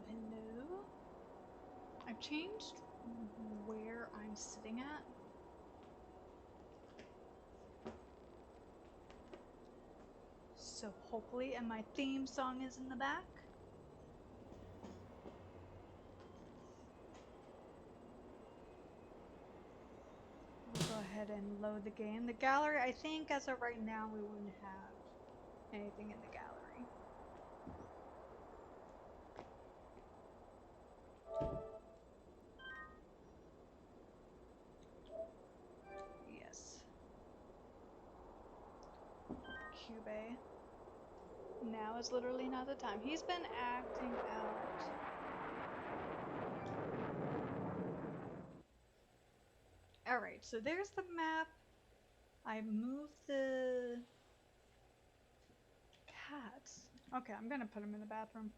hello. I've changed where I'm sitting at. So hopefully, and my theme song is in the back. We'll go ahead and load the game. The gallery, I think as of right now, we wouldn't have anything in the gallery. Yes. Cube. Now is literally not the time. He's been acting out. Alright, so there's the map. I moved the cats. Okay, I'm gonna put him in the bathroom.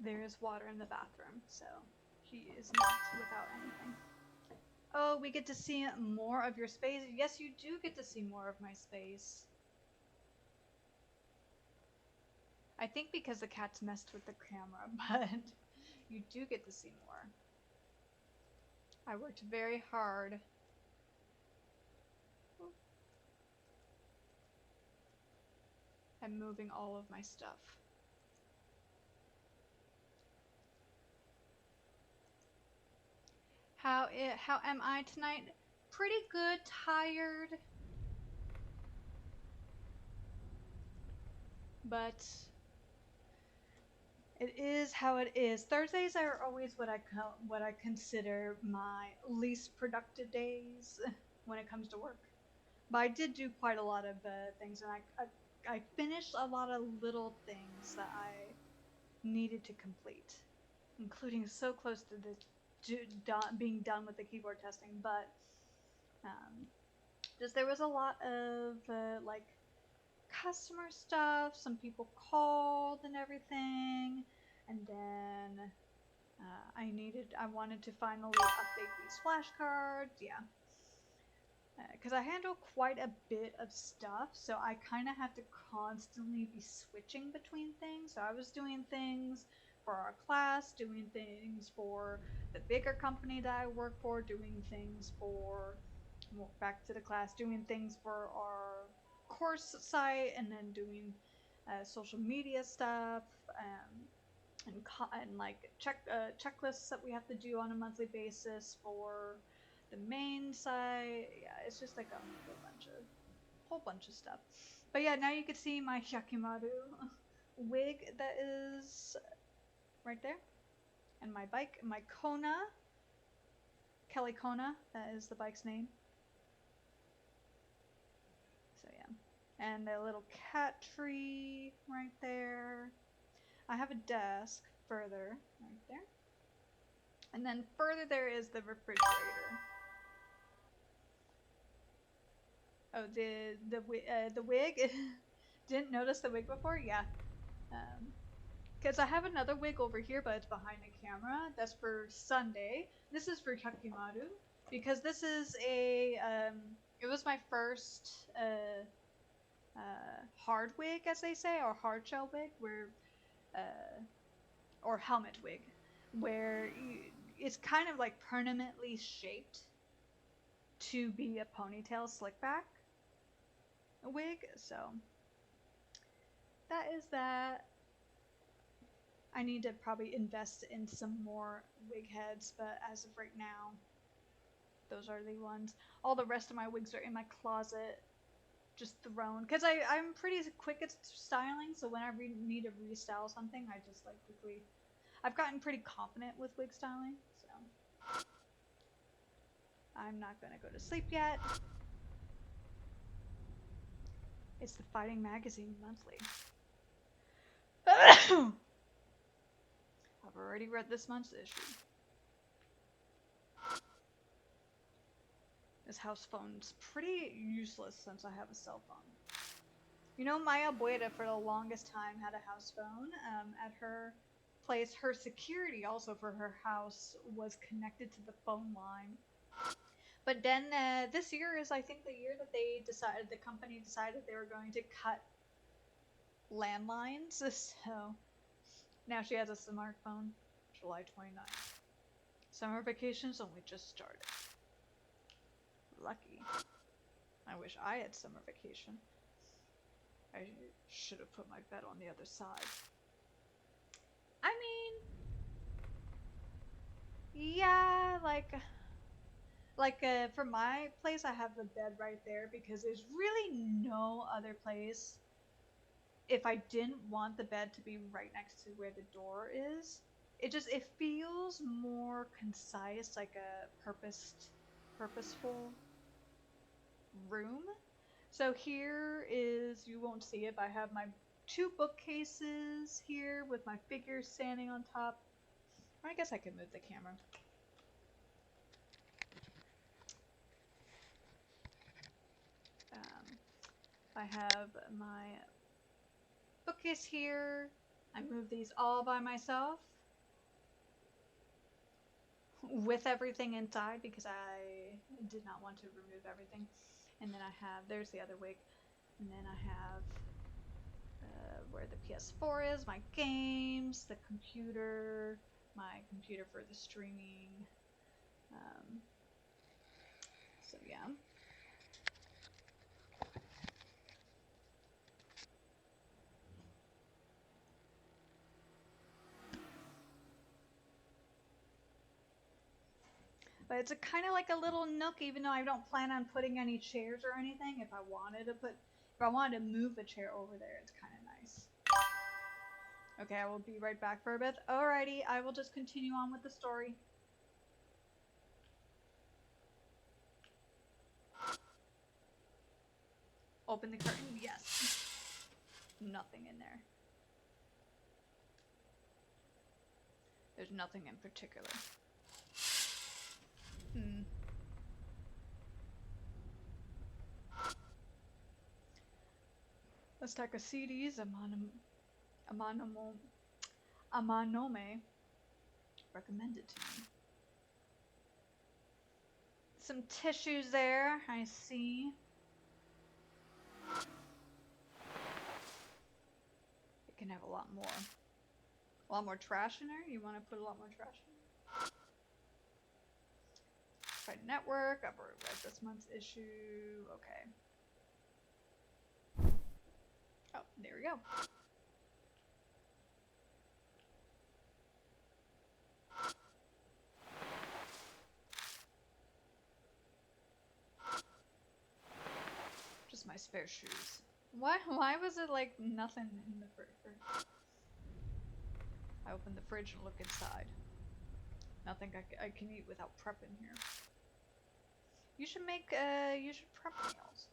There is water in the bathroom, so he is not without anything. Oh, we get to see more of your space. Yes, you do get to see more of my space. I think because the cats messed with the camera, but you do get to see more. I worked very hard. At moving all of my stuff. How am I tonight? Pretty good, tired. But it is how it is. Thursdays are always what I consider my least productive days when it comes to work. But I did do quite a lot of things, and I finished a lot of little things that I needed to complete, including so close to being done with the keyboard testing. But just there was a lot of like customer stuff. Some people called and everything, and then I wanted to finally update these flashcards. Yeah. Because I handle quite a bit of stuff, so I kind of have to constantly be switching between things. So I was doing things for our class, doing things for the bigger company that I work for, doing things for, well, back to the class, doing things for our course site, and then doing social media stuff, and like checklists that we have to do on a monthly basis for the main site. Yeah, it's just like a whole bunch of stuff. But yeah, now you can see my Hyakimaru wig that is right there, and my bike, my Kona, Kelly Kona, that is the bike's name. So yeah, and a little cat tree right there. I have a desk further right there, and then further there is the refrigerator. Oh, the wig. Didn't notice the wig before? Yeah. Because I have another wig over here, but it's behind the camera. That's for Sunday. This is for Hyakimaru, because this is a, it was my first hard wig, as they say, or hard shell wig, where, or helmet wig, where it's kind of like permanently shaped to be a ponytail slick back wig. So that is that. I need to probably invest in some more wig heads, but as of right now, those are the ones. All the rest of my wigs are in my closet, just thrown. Because I'm pretty quick at styling, so when I need to restyle something, I just like quickly. I've gotten pretty confident with wig styling, so I'm not gonna go to sleep yet. It's the Fighting Magazine Monthly. already read this month's issue. This house phone's pretty useless since I have a cell phone. You know, my abuela for the longest time had a house phone. At her place, her security also for her house was connected to the phone line. But then this year is, I think, the year that the company decided they were going to cut landlines. So now she has a smartphone. July 29th. Summer vacations only just started. Lucky. I wish I had summer vacation. I should have put my bed on the other side. I mean, yeah, for my place, I have the bed right there because there's really no other place. If I didn't want the bed to be right next to where the door is, it feels more concise, like a purposeful room. So here is, you won't see it, but I have my 2 bookcases here with my figures standing on top. I guess I could move the camera. I have my bookcase here. I moved these all by myself with everything inside because I did not want to remove everything. And then I have, there's the other wig. And then I have where the PS4 is, my games, the computer, my computer for the streaming. So yeah. But it's kind of like a little nook, even though I don't plan on putting any chairs or anything. If I wanted to move a chair over there, it's kind of nice. Okay, I will be right back for a bit. Alrighty, I will just continue on with the story. Open the curtain, yes. Nothing in there. There's nothing in particular. A stack of CDs, Amanome recommended to me. Some tissues there, I see. It can have a lot more. A lot more trash in there? You want to put a lot more trash in there? Fight Network, I've already read this month's issue. Okay. Oh, there we go. Just my spare shoes. Why was it like nothing in the fridge? I opened the fridge and look inside. Nothing I can eat without prepping here. You should prep meals.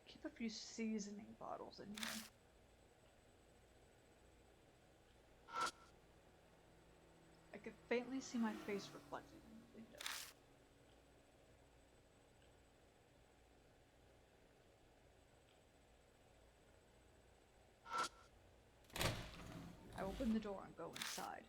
Keep a few seasoning bottles in here. I could faintly see my face reflected in the window. I open the door and go inside.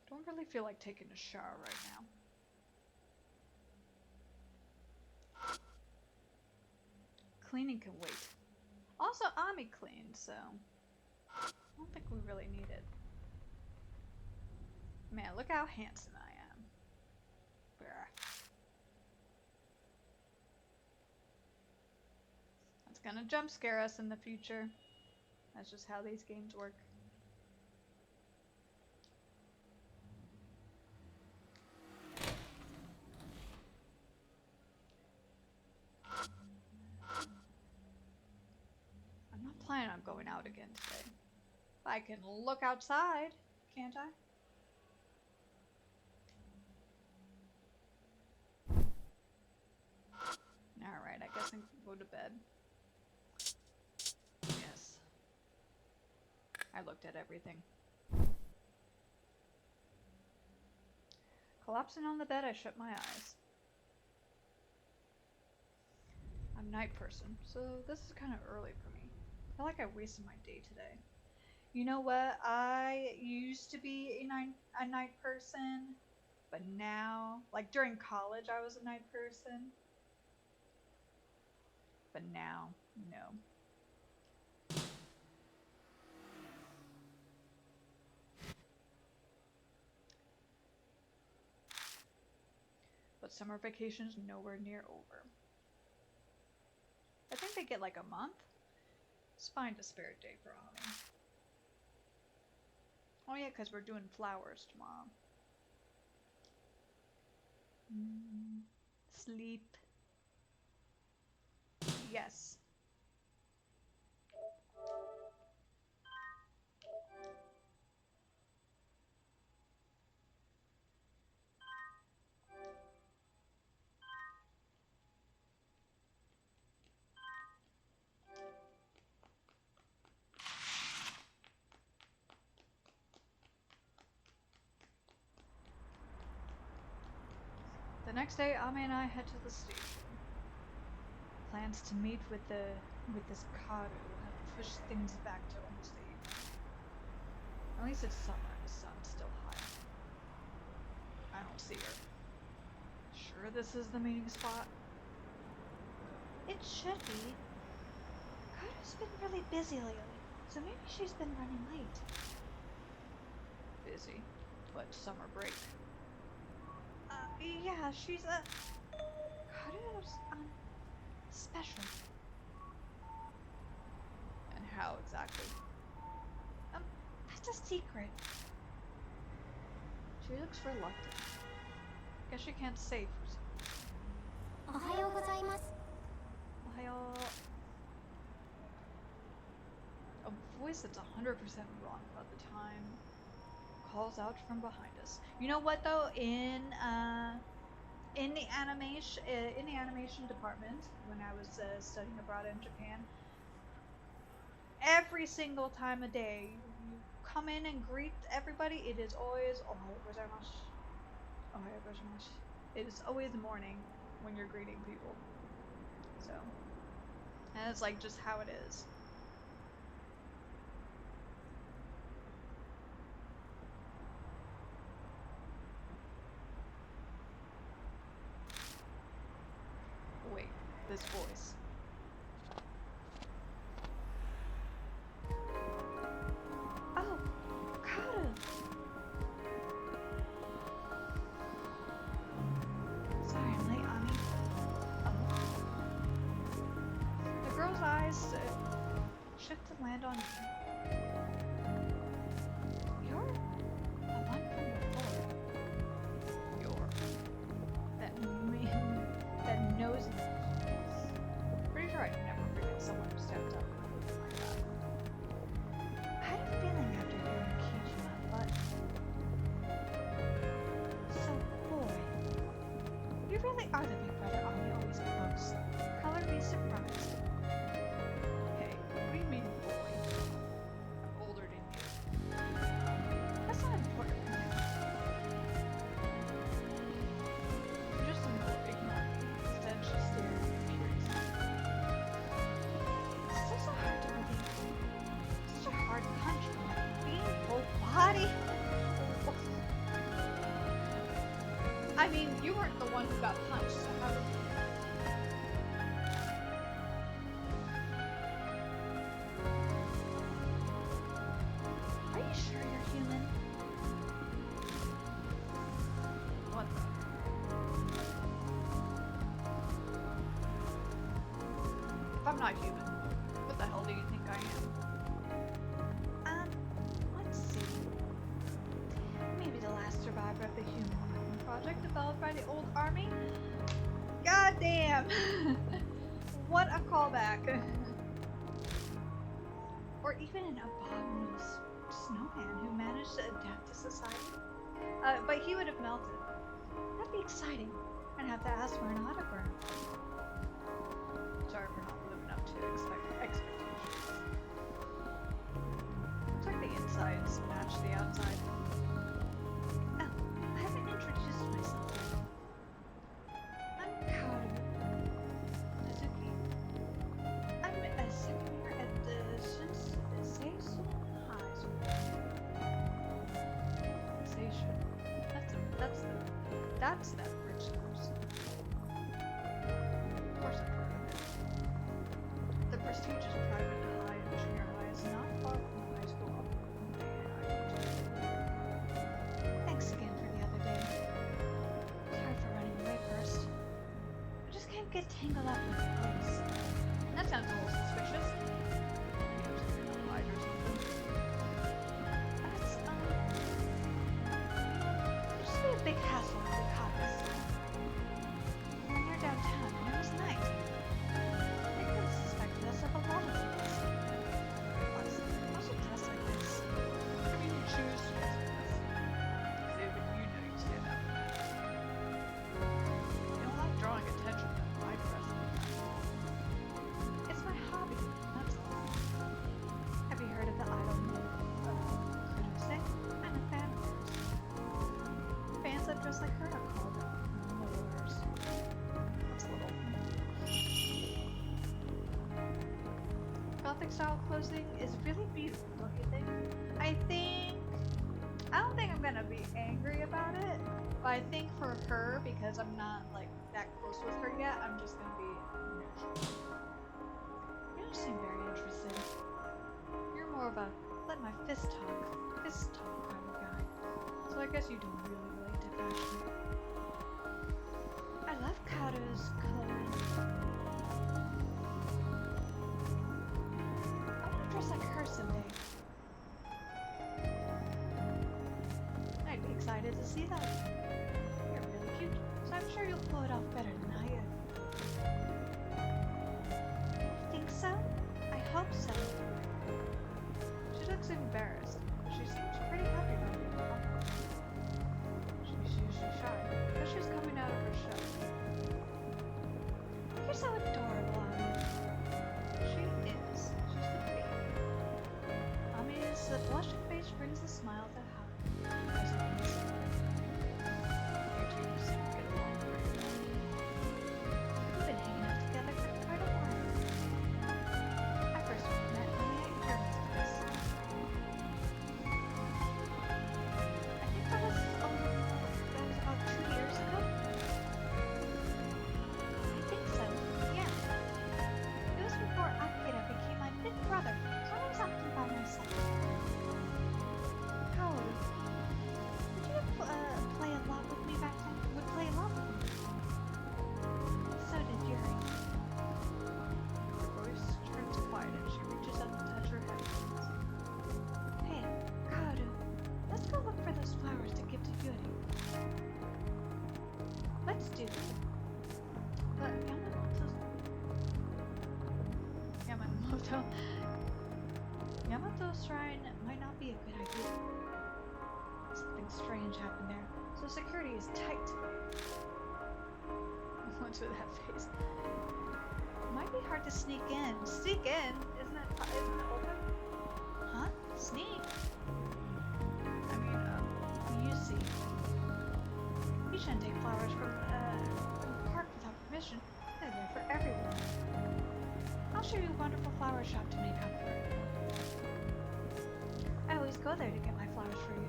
Don't really feel like taking a shower right now. Cleaning can wait. Also, Ami cleaned, so I don't think we really need it. Man, look how handsome I am. That's gonna jump scare us in the future. That's just how these games work. I'm not planning on going out again today. I can look outside, can't I? go to bed. Yes. I looked at everything. Collapsing on the bed, I shut my eyes. I'm a night person, so this is kind of early for me. I feel like I wasted my day today. You know what? I used to be a night person, but now, like during college, I was a night person. But now, no. But summer vacation's nowhere near over. I think they get like a month. Let's find a spare day for Ami. Oh yeah, because we're doing flowers tomorrow. Sleep. Yes. The next day, Ami and I head to the station. Plans to meet with this Karu have pushed things back to almost the evening. At least it's summer and the sun's still high. I don't see her. Sure this is the meeting spot? It should be. Karu's been really busy lately, so maybe she's been running late. Busy, but summer break. Yeah, she's Karu's, special. And how exactly? That's a secret. She looks reluctant. Guess she can't say for some. Ohayou gozaimasu. Ohayou. A voice that's 100% wrong about the time calls out from behind us. You know what though? In the animation department, when I was studying abroad in Japan, every single time of day you come in and greet everybody, it is always ohayou gozaimasu. Ohayou gozaimasu. It is always morning when you're greeting people. So, and it's like just how it is. Wait, this voice. Oh, Karu. Sorry I'm late, Ami. The girl's eyes shift to land on me. You're the one from before. You're that knows me. Pretty sure I'd never forget someone who stepped up like that. I had a feeling after hearing Kijima, but... So, boy. You really are the big brother Ami always boasts. Color me surprised. Hey, what do you mean, boy? I'm older than you. That's not important for me. You just ignore me. Instead, she stared at me curiously. It's so hard to believe. Such a hard punch from a being full body. I mean, you weren't the one who got punched, so how did you? Are you sure you're human? What the? If I'm not human, what the hell do you think I am? Let's see. Maybe the last survivor of the human Army project developed by the old army? God damn! What a callback! Or even an abominable snowman who managed to adapt to society? But he would have melted. That'd be exciting. I'd have to ask for an autograph. Sorry for not That's that rich source. Of course I've heard of it. The prestigious private high and junior high is not far from the high school up I went to. Thanks again for the other day. Sorry for running away first. I just can't get tangled up with the police. That sounds a little suspicious. You have something to hide or something. That's, it used to be a big hassle with the cops. We were near downtown and it was night. They could have suspected us of a lot of things. Plus, I should dress like this. I mean, you choose to dress like this. Because even you know you stand out. You don't like drawing attention to my dress like that. It's my hobby, that's all. Have you heard of the idol myth of Pt2 and a fan of hers? Fans that dress like her are called moors. That's a little. Gothic style clothing is really beautiful, don't you think? I don't think I'm gonna be angry about it, but I think for her, because I'm not like that close with her yet, I'm just gonna be neutral. You don't seem very interested. You're more of a let my fist talk kind of guy. So I guess you don't really relate to fashion. I love Karu's clothing. I want to dress like her someday. I'd be excited to see that. You're really cute, so I'm sure you'll pull it off better than I am. You think so? I hope so. She looks embarrassed, but she seems pretty happy about being popular. She's usually shy, but she's coming out of her shell. You're so adorable, Ami. She is. She's the baby. Ami's blushing face brings a smile to Howard. As a listener. You two seem to get along very well. We've been hanging out together for quite a while. I first met Ami at your class. I think that was about 2 years ago. I think so, yeah. It was before Akira became my big brother, so I was acting by myself. Kaoru, would you play a lot with me back then? Would play a lot with me. So did Yuri. Her voice turns quiet and she reaches out to touch her headphones. Hey, Kaoru, let's go look for those flowers to give to Yuri. Let's do it. But Yamato's shrine might not be a good idea. Something strange happened there, so security is tight today. What's with that face? Might be hard to sneak in. Sneak in? Isn't it open? Huh? Sneak? I mean, You see. You shouldn't take flowers from the park without permission. They're there for everyone. I'll show you a wonderful flower shop to make up for it. I always go there to get my flowers for you.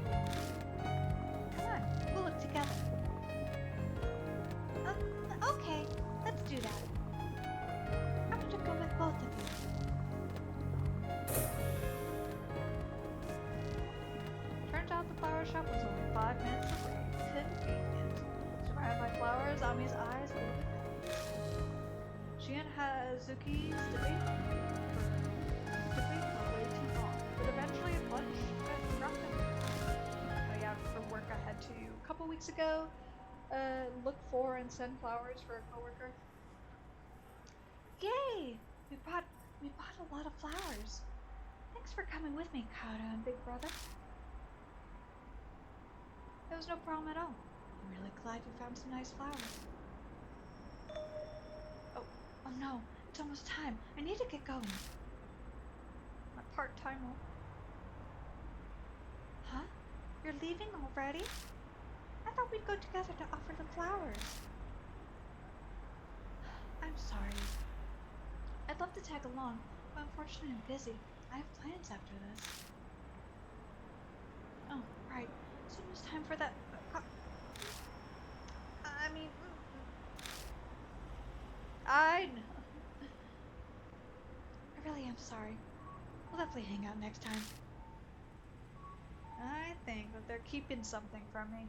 Come on, we'll look together. Okay, let's do that. I'm going to go with both of you. turns out the flower shop was only 5 minutes away. Convenient. Surrounded by flowers, Ami's eyes lit with happiness. She and Hazuki's debate for way too long, but eventually lunch got dropped in. Oh yeah, for work I had to, a couple weeks ago, look for and send flowers for a coworker. Yay! We bought a lot of flowers. Thanks for coming with me, Kaoru and Big Brother. It was no problem at all. I'm really glad you found some nice flowers. Oh no, it's almost time. I need to get going. My part-time one. Huh? You're leaving already? I thought we'd go together to offer the flowers. I'm sorry. I'd love to tag along, but unfortunately I'm busy. I have plans after this. Oh, right. It's almost time for that... I know. I really am sorry. We'll definitely hang out next time. I think that they're keeping something from me.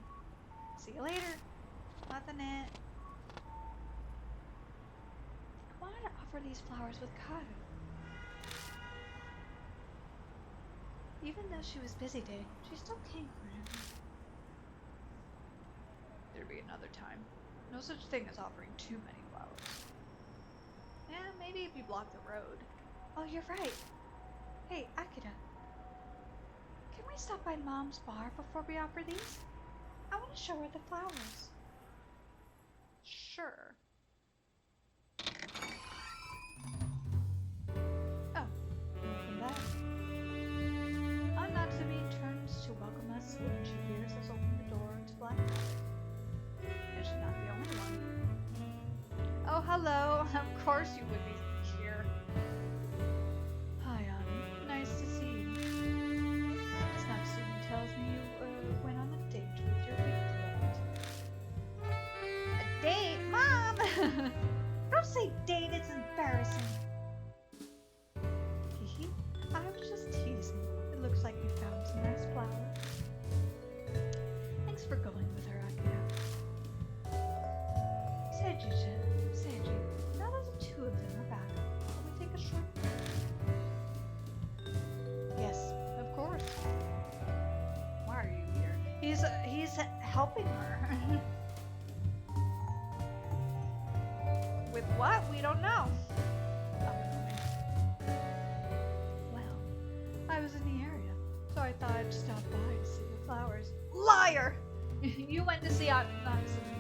See you later. Nothing it. I wanted to offer these flowers with Karu. Even though she was busy today, she still came for him. There'd be another time. No such thing as offering too many flowers. Yeah, maybe if you block the road. Oh, you're right. Hey, Akira. Can we stop by Mom's bar before we offer these? I want to show her the flowers. Sure. Oh, welcome back. Aunt Natsumi turns to welcome us when she hears us open the door to Black Valley. And she's not the only one. Oh, hello. Of course you would be here. Hi, Annie. Nice to see you. Miss Natsumi tells me you went on a date with your big friend. A date? Mom! Don't say date, it's embarrassing. Hee I was just teasing. It looks like you found some nice flowers. Thanks for going with her, Akira. Seiji, now that the two of them are back, can we take a short break? Yes, of course. Why are you here? He's helping her. With what? We don't know. Well, I was in the area, so I thought I'd stop by to see the flowers. Liar! You went to see Aunt Natsumi.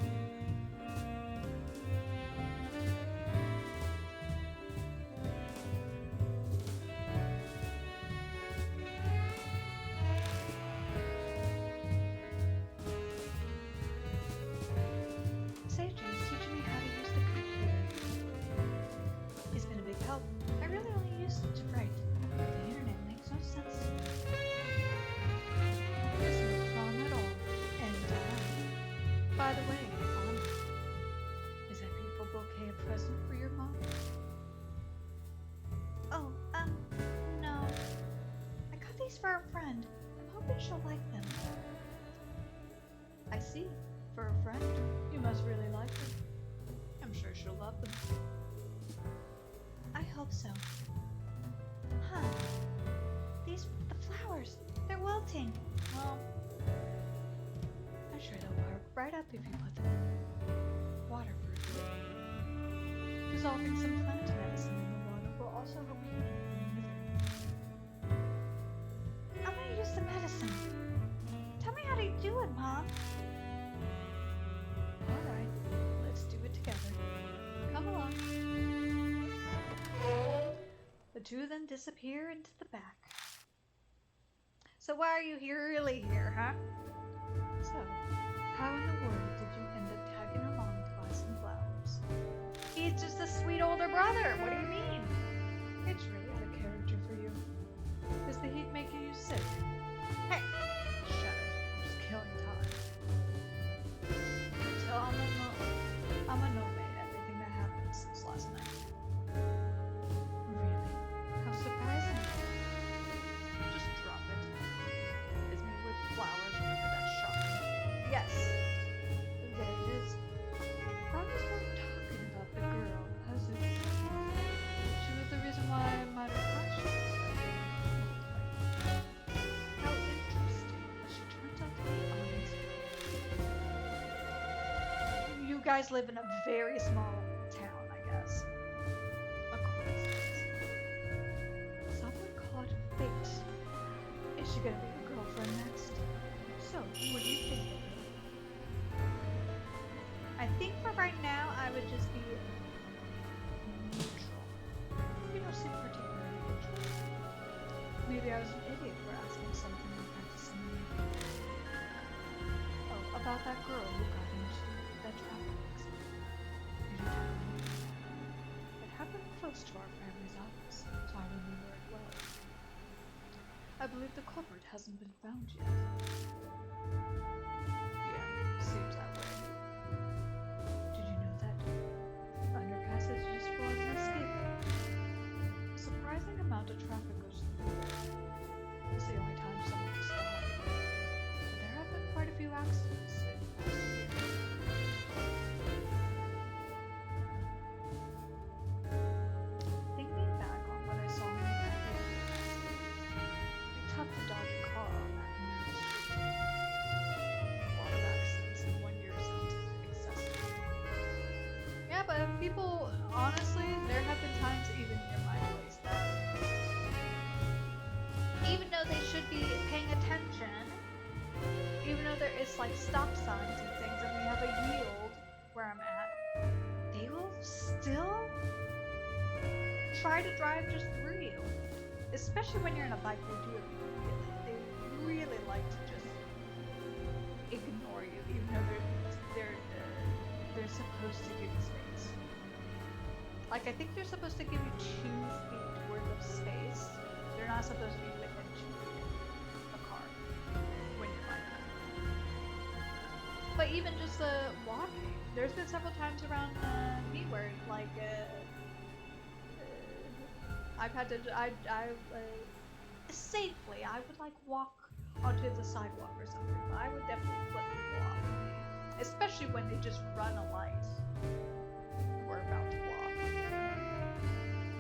Seiji is teaching me how to use the computer. It's been a big help. I really only use it to write. The internet makes no sense to me. There's no problem at all. And, by the way, Anna, is that beautiful bouquet a present for your mom? Oh, no. I got these for a friend. I'm hoping she'll like them. I see. For a friend, you must really like them. I'm sure she'll love them. I hope so. Huh. The flowers, they're wilting. Well, I'm sure they'll warm right up if you put them in water for a bit. Dissolving some plant medicine in the water will also help you wither. I'm gonna use the medicine. Tell me how to do it, Mom. Alright, let's do it together. Come along. The two then disappear into the back. So why are you really here, huh? So, how in the world did you end up tagging along to buy some flowers? He's just a sweet older brother. What do you mean? It's really out of character for you. Is the heat making you sick? Hey, shut it. I'm just killing time. Tell I'm a nomad everything that happened since last night. Really? How surprising. Just drop it. Is me with flowers remember that shop? Yes. There it is. Promise we're talking about the girl, has it? She was the reason why I might have crushed her. How interesting. She turns out to be honest. You guys live in a very small town, I guess. Of course. Some would call it fate. Is she gonna be your girlfriend next? So, what do you think of her? I think for right now, I would just be neutral. You don't seem particularly interested. Maybe I was an idiot for asking something like that to someone. Oh, about that girl who got into that traffic accident. Did you tell me? It happened close to our family's office, so I remember it well. I believe the culprit hasn't been found yet. Yeah, seems that way. Did you know that underpass is used but people, honestly, there have been times even near my place that even though they should be paying attention, even though there is like stop signs and things and we have a yield where I'm at, they will still try to drive just through you. Especially when you're in a bike, they really like to just ignore you, even though they're supposed to give you space. Like I think they're supposed to give you 2 feet worth of space. They're not supposed to be within 2 feet of a car when you're biking. But even just walking, there's been several times around me where like I've had to safely I would like walk onto the sidewalk or something, but I would definitely flip people off, especially when they just run a light. We're about to block.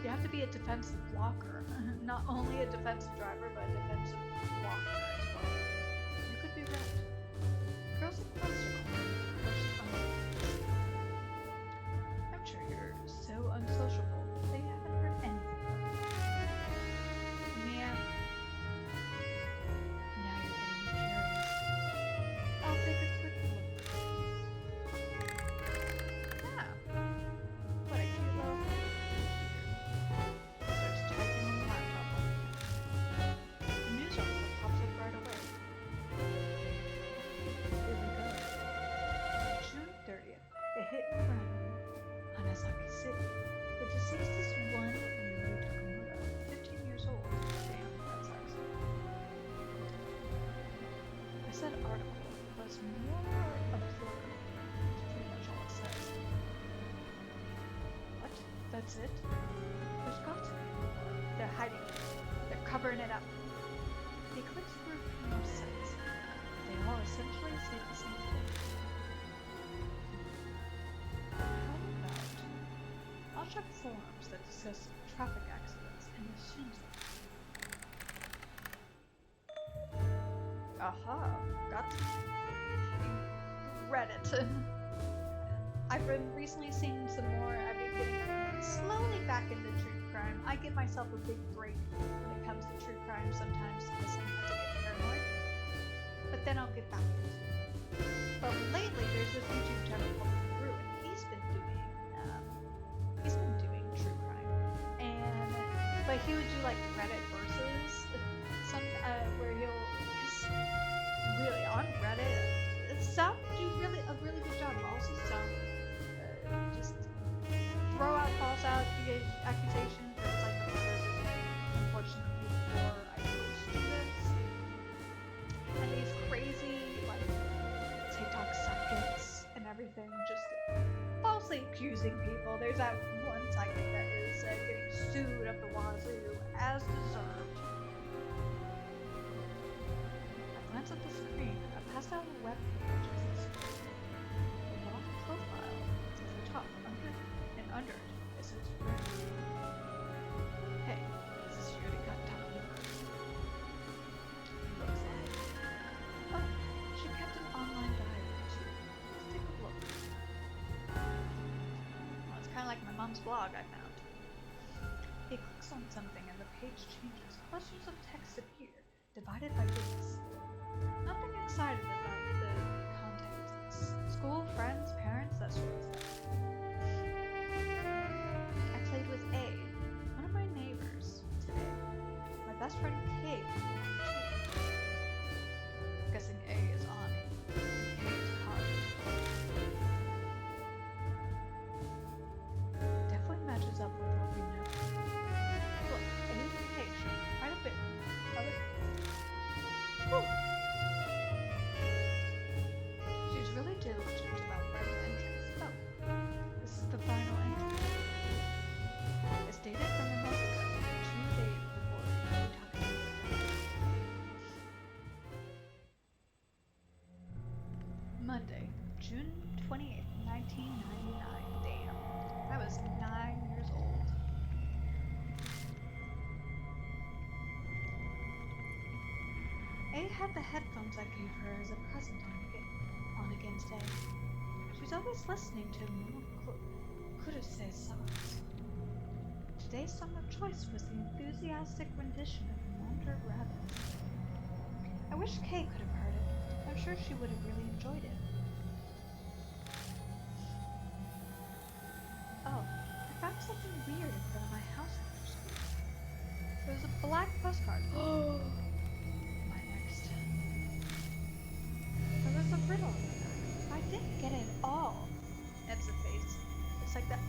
You have to be a defensive blocker, not only a defensive driver, but a defensive blocker as well. You could be right. Girls are closer. I'm sure you're so unsociable that you haven't heard anything from me. Mia, now you're getting me curious. I'll take a quick look. Ah, what a cute little computer. Starts typing on the laptop. The news article pops up right away. Here we go. June 30th, a hit and run on Asaki City. The deceased is one Yuri Takamura, 15 years old. Damn, that sucks. I said article, but it's more a blurb. That's pretty much all it says. What? That's it? There's got to be more. They're hiding it. They're covering it up. He clicks through more sites. They all essentially say the same thing. How about I'll check forums that discuss traffic accidents and assume something. Aha, got to Reddit. I've been recently seeing some more. I've been getting slowly back into true crime. I give myself a big break when it comes to true crime sometimes because sometimes I get paranoid. But then I'll get back into it. But lately, there's this YouTube channel called Drew, and he's been doing true crime. But he would do like Reddit versus where he'll really on Reddit. Some do a really good job. Also, some just throw out false accusations. There was like the murder, unfortunately, for I think students, and these crazy like TikTok psychics and everything, just falsely accusing people. There's that one psychic that is getting sued up the wazoo as deserved. I glance at the screen. I passed out a web page as the screen. The long profile is at the top, under it. It says Red. Hey, this is Yuri Takamura. Looks like. Oh, she kept an online diary too. Let's take a look. Well, it's kind of like my mom's blog I found. He clicks on something and the page changes. Clusters of text appear, divided by dates. Nothing excited about the content. School, friends, parents, that sort of stuff. I played with A, one of my neighbors, today. My best friend K came along too. Guessing A is Ani, and K is Kari. Definitely matches up with what we know. Look, A and K show quite a bit. Whew. She's really diligent about writing entries. Oh, this is the final entry. It's dated from a month ago, 2 days before Takamura died. Monday, June 28th, 1999. Damn, I was 9 years old. A had the headphones I gave her as a present on against A. She's always listening to more based on the choice was the enthusiastic rendition of Wonder Rabbit. I wish Kay could have heard it. I'm sure she would have really enjoyed it. Oh, I found something weird in front of my house after school. It was a black postcard. Oh, my next. There was a riddle in the back. I didn't get it at all. That's a face. It's like that.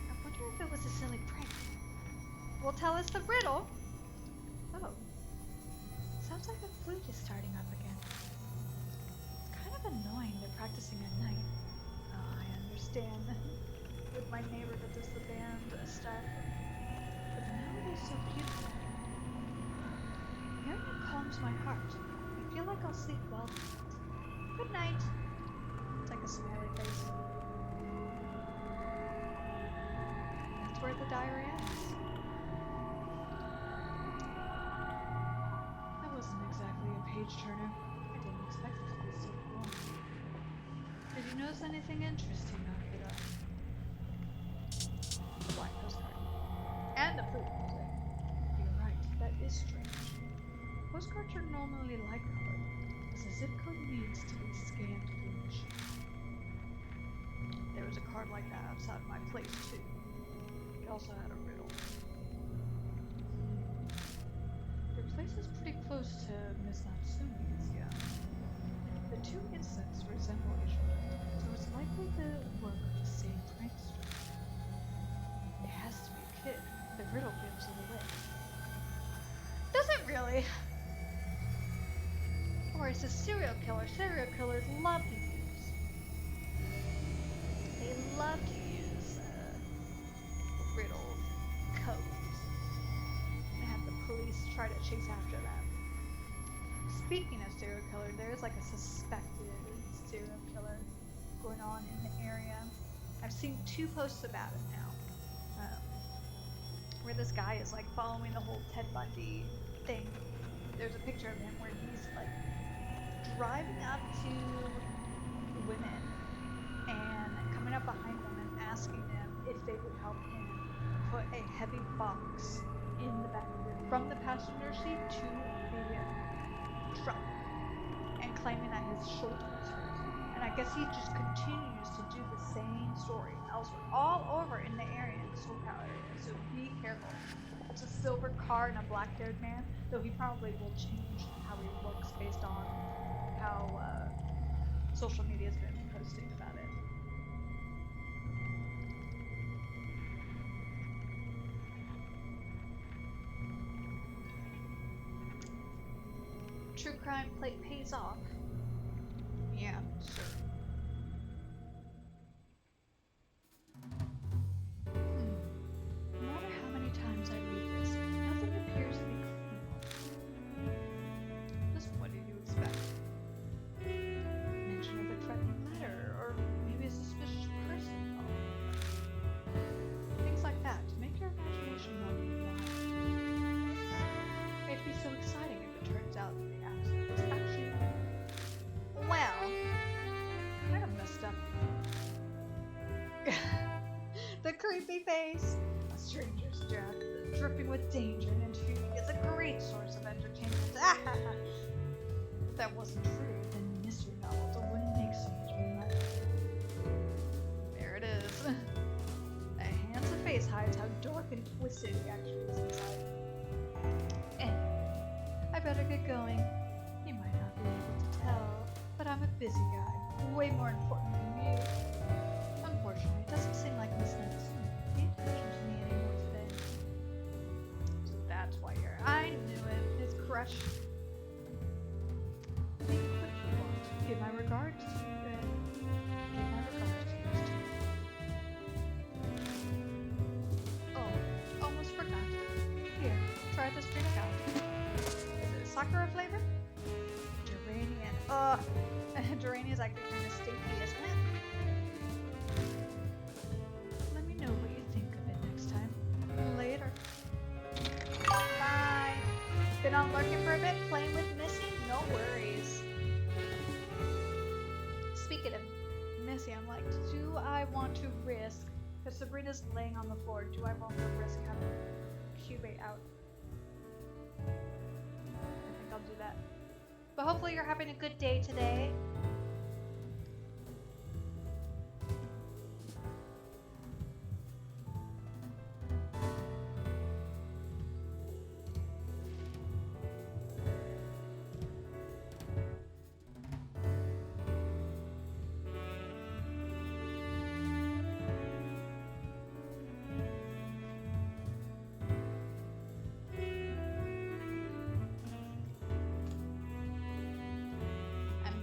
I wonder if it was a silly prank. Will tell us the riddle. Oh. Sounds like the flute is starting up again. It's kind of annoying they're practicing at night. Oh, I understand. With my neighbor that does the band stuff. But the melody is so beautiful. Hearing it calms my heart. I feel like I'll sleep well tonight. Good night. It's like a smiley face. That's where the diary ends. That wasn't exactly a page turner. I didn't expect it to be so long. Did you notice anything interesting after that? The black postcard. And the flute music. You're right, that is strange. Postcards are normally light colored, as the zip code needs to be scanned through a machine. There was a card like that outside my place too. It also had a riddle. Your place is pretty close to Miss Natsumi's, yeah. The two incidents resemble each other, so it's likely the work of the same prankster. It has to be a kid. The riddle gives it away. Does it really? Or is a serial killer? Serial killers love to use. They love to use riddles, codes, and have the police try to chase after them. Speaking of serial killer, there's like a suspected serial killer going on in the area. I've seen 2 posts about it now, where this guy is like following the whole Ted Bundy thing. There's a picture of him where he's like driving up to women and coming up behind them and asking them if they would help him put a heavy box in the back from the passenger seat to the truck, and claiming that his shoulder was hurt. And I guess he just continues to do the same story elsewhere, all over in the area, in the SoCal area. So be careful. It's a silver car and a black-haired man, though he probably will change how he looks based on how social media has been posting about it. True crime pays off. Yeah, sure. No matter how many times I read this, nothing appears to be criminal. Just what did you expect? Mention of a threatening letter, or maybe a suspicious person involved. Things like that to make your imagination run wild. It'd be so exciting if it turns out that the accident was actually well, kind of messed up. The creepy face. A stranger's death, dripping with danger and intrigue, is a great source of entertainment. If that wasn't true, then mystery novels wouldn't make so much money. There it is. A handsome face hides how dark and twisted he actually is inside. Anyway, I better get going. You might not be able to tell, but I'm a busy guy, way more important than you. Unfortunately, it doesn't seem like Miss Natsume paid attention to me anymore today. So that's why you're. I knew it. His crush. Make it quick if you want. Give my regards to those two. Oh, almost forgot. Here, try this drink out. Is it sakura flavor? Duranian. Duranian is like kind of stinky, isn't it? Let me know what you think of it next time. Later. Bye. Been on lurking for a bit, playing with Missy? No worries. Speaking of Missy, I'm like, do I want to risk, because Sabrina's laying on the floor, do I want to risk having Cubate out? I think I'll do that. But hopefully you're having a good day today.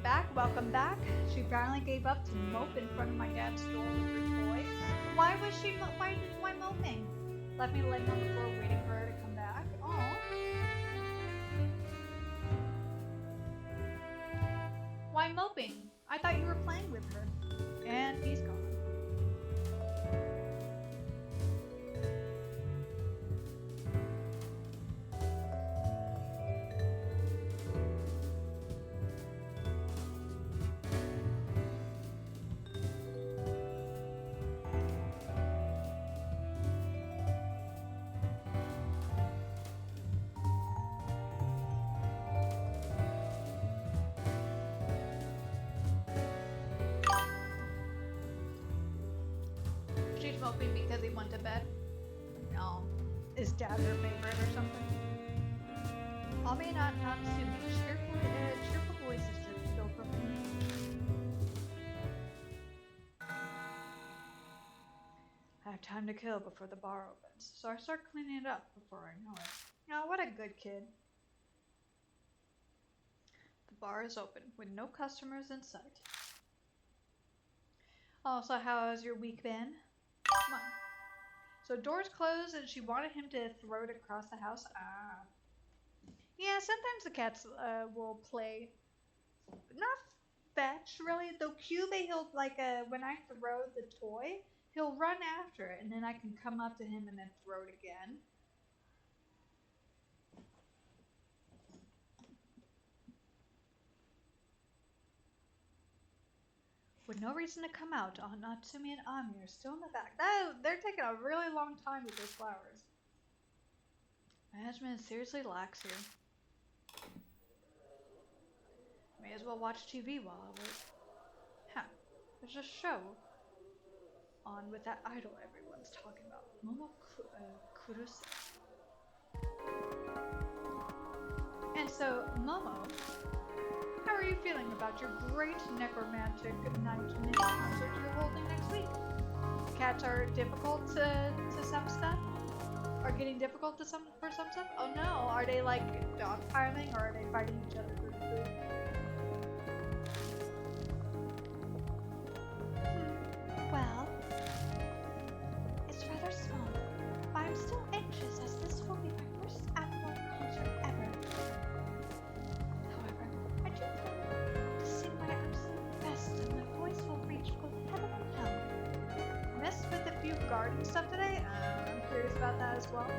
Back, welcome back. She finally gave up to mope in front of my dad's door with her toy. Why was she why moping? Left me laying on the floor waiting for her to come back. Aww. Why moping? I thought you were playing with her. And he's gone. Moping because he went to bed. No. Is dad her favorite or something? I mean, not assuming. Cheerful voices just go from me. I have time to kill before the bar opens, so I start cleaning it up before I know it. Oh, what a good kid. The bar is open with no customers in sight. Oh, so how has your week been? Come on. So doors closed and she wanted him to throw it across the house. Ah. Yeah, sometimes the cats will play. Not fetch, really. Though Cubey, he'll, like, when I throw the toy, he'll run after it and then I can come up to him and then throw it again. With no reason to come out, Natsumi and Ami are still in the back. They're taking a really long time with those flowers. Management is seriously lax here. May as well watch TV while I wait. Huh. There's a show on with that idol everyone's talking about. Momo Kuruse. And so, Momo, how are you feeling about your great necromantic night mini concert you're holding next week? The cats are difficult to some stuff? Are getting difficult for some stuff? Oh no, are they like dogpiling or are they fighting each other for food? Well, it's rather small, but I'm still anxious as this will be my first annual concert ever. However, I do plan to sing my absolute best and my voice will reach both heaven and hell. Messed with a few garden stuff today? I'm curious about that as well.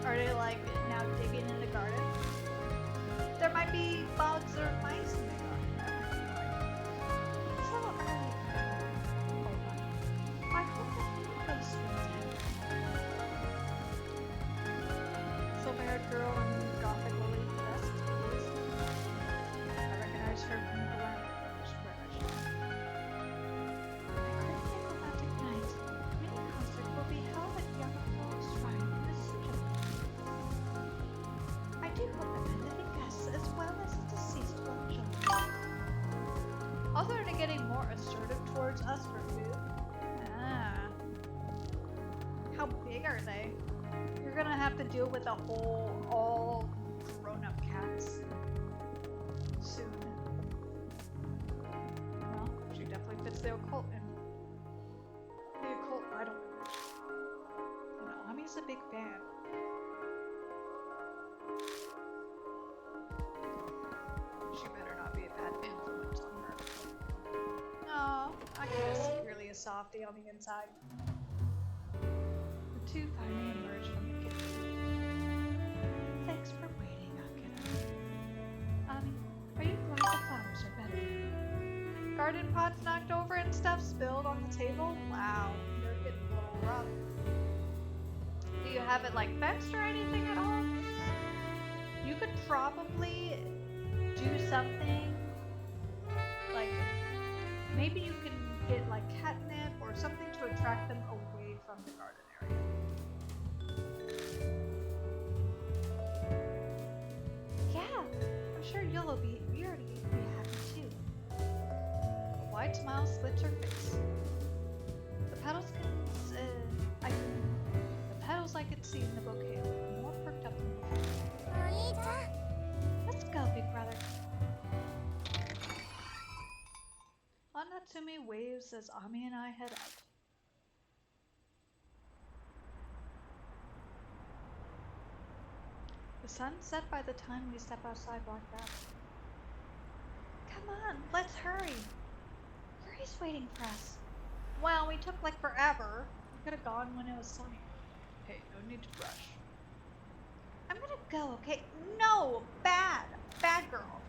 Are they like now digging in the garden? There might be bugs or mice in the garden. It's a little early for that. Hold on. I hope that the ghost wins out. Silver-haired girl in the gothic lily vest. I recognize her from the lamp. A Christmas romantic night. Mini concert will be held at Yamamoto's shrine in the Suja. I do hope that my living guests, as well as the deceased, will enjoy. Also, they're getting more assertive towards us for food. Ah. How big are they? You're gonna have to deal with all grown-up cats soon. Well, she definitely fits the occult idol image. You know, Ami's a big fan. She better not be a bad influence on her. No, I guess secretly a softie on the inside. The two finally emerge from the kitchen. Thanks for waiting, Akira. garden pots knocked over and stuff spilled on the table? Wow, they're getting a little rough. Do you have it like fenced or anything at all? You could probably do something like maybe you can get like catnip or something to attract them away from the garden area. Yeah, I'm sure Yolo be happy too. A wide smile slits her face. The petals I could see in the bouquet were more perked up than before. Let's go, big brother. Aunt Natsumi waves as Ami and I head out. The sun set by the time we step outside Black Rabbit. Come on, let's hurry. Yuri's waiting for us. Well, we took like forever. We could have gone when it was sunny. Hey, no need to rush. I'm gonna go, okay? No! Bad! Bad girl.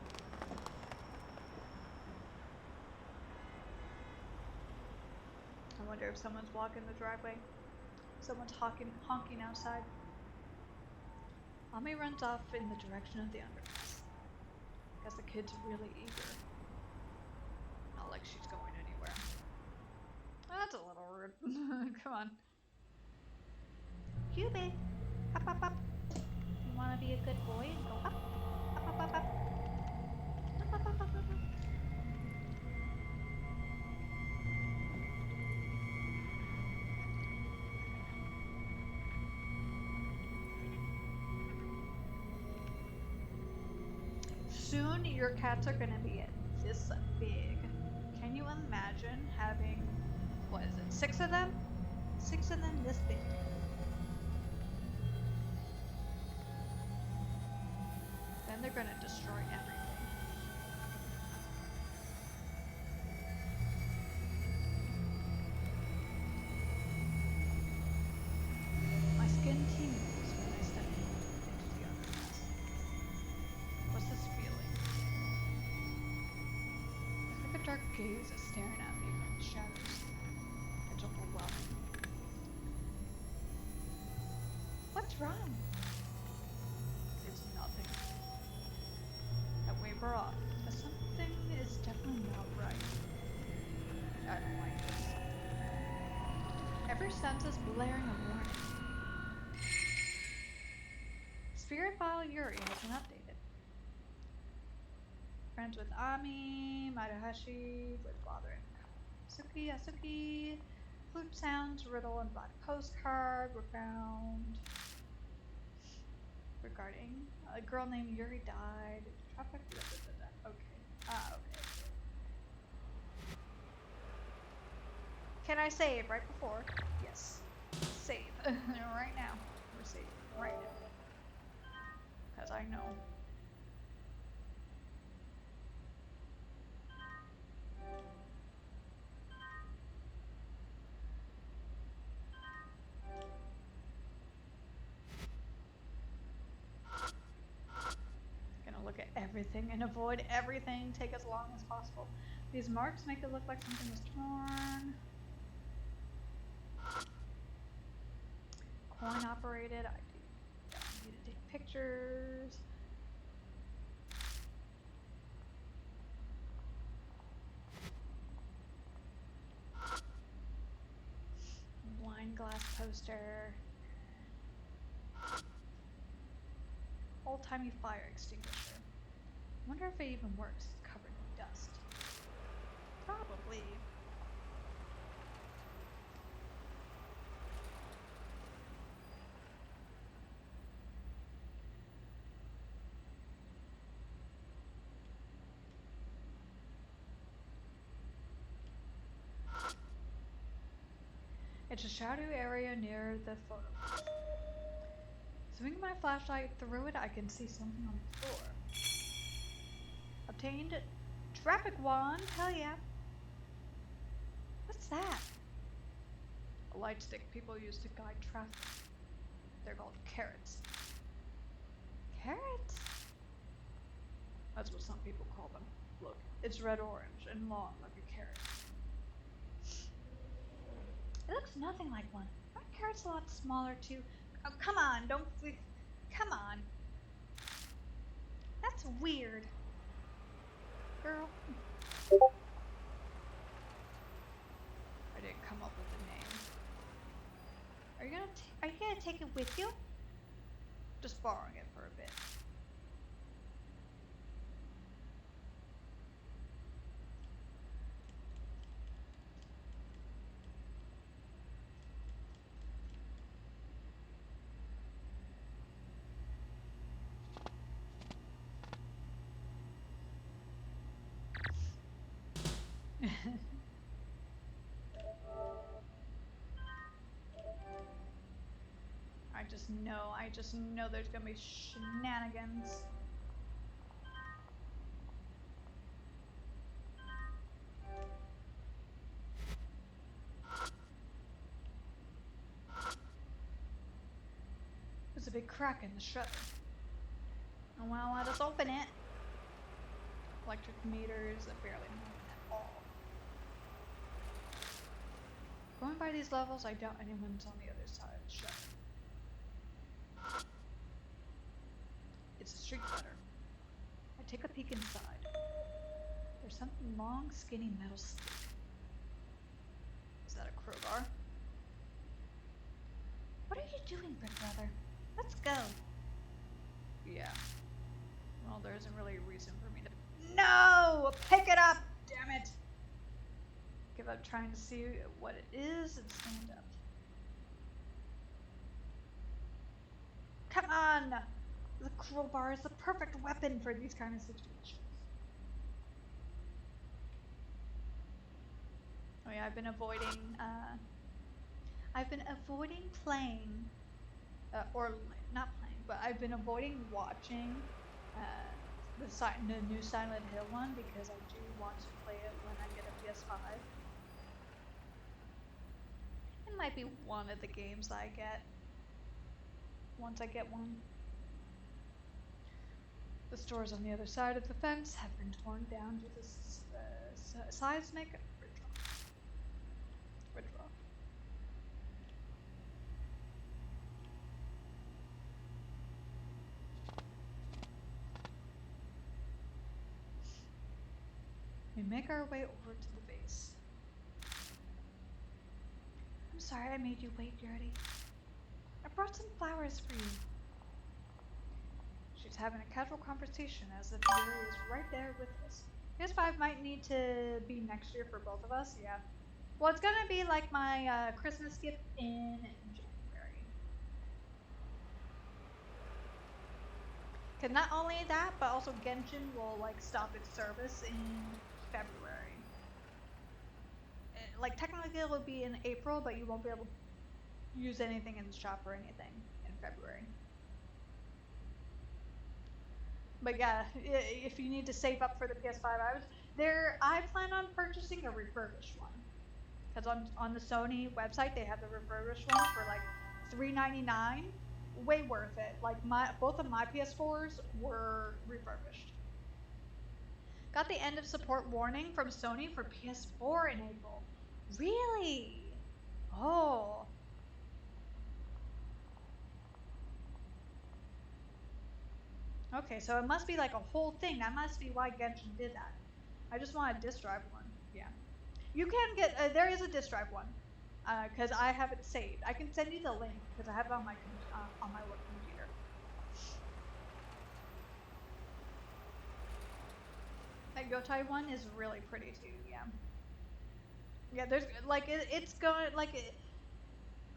I wonder if someone's blocking the driveway. Someone's honking outside. Ami runs off in the direction of the underpass. Guess the kid's really eager. Not like she's going anywhere. That's a little rude. Come on. Cupid! Up, up, up. You wanna be a good boy and go up? Up, up, up, up. Up, up, up, up, up. Soon your cats are gonna be this big. Can you imagine having, what is it, 6 of them? 6 of them this big. Then they're gonna destroy everything. My skin tingles when I step into the underpass. What's this feeling? It's like a dark gaze is staring at me from the shadows. It's overwhelming. What's wrong? It's nothing. I wave her off, but something is definitely not right. I don't like this. Every sense is blaring a warning. Spirit file Yuri has been updated. Friends with Ami, Maruhashi, with father and Asuki. Flute sounds, riddle, and black postcard were found. Regarding a girl named Yuri died. Traffic. Okay. Okay. Can I save right before? Yes. Save. Right now. We're saving. Right now. Because I know. Gonna look at everything and avoid everything. Take as long as possible. These marks make it look like something was torn. Coin operated. I need to take pictures. Wine glass poster. Old-timey fire extinguisher. Wonder if it even works. It's covered in dust. Probably. It's a shadowy area near the photo. Swinging my flashlight through it, I can see something on the floor. Obtained traffic wand. Hell yeah. What's that? A light stick people use to guide traffic. They're called carrots. Carrots? That's what some people call them. Look, it's red orange and long like a carrot. It looks nothing like one. Aren't carrots a lot smaller too? Oh, come on, don't. Come on. That's weird. Girl. I didn't come up with a name. Are you gonna take it with you? Just borrowing it for a bit. I just know there's gonna be shenanigans. There's a big crack in the shutter. Oh, well, let us open it. Electric meters are barely moving at all. Going by these levels, I doubt anyone's on the other side of the shutter. It's a street letter. I take a peek inside. There's something long, skinny metal stick. Is that a crowbar? What are you doing, big brother? Let's go. Yeah. Well, there isn't really a reason for me to. No! Pick it up! Damn it! Give up trying to see what it is and stand up. Come on! The crowbar is the perfect weapon for these kind of situations. Oh yeah, I've been avoiding playing, or not playing, but I've been avoiding watching the new Silent Hill one because I do want to play it when I get a PS5. It might be one of the games I get once I get one. The stores on the other side of the fence have been torn down due to seismic withdrawal. We make our way over to the base. I'm sorry I made you wait, Gertie. I brought some flowers for you. She's having a casual conversation as if Yuri is right there with us. PS5 might need to be next year for both of us, yeah. Well, it's gonna be like my Christmas gift in January. Cause not only that, but also Genshin will like stop its service in February. Like technically it will be in April, but you won't be able to use anything in the shop or anything in February. But yeah, if you need to save up for the PS5, I plan on purchasing a refurbished one. Because on the Sony website they have the refurbished one for like $3.99. Way worth it. Like both of my PS4s were refurbished. Got the end of support warning from Sony for PS4 in April. Really? Oh. Okay, so it must be like a whole thing. That must be why Genshin did that. I just want a disk drive one. Yeah. You can get, there is a disk drive one. Because I have it saved. I can send you the link because I have it on my work computer. That Yotai one is really pretty too. Yeah. Yeah. There's like it's going like it,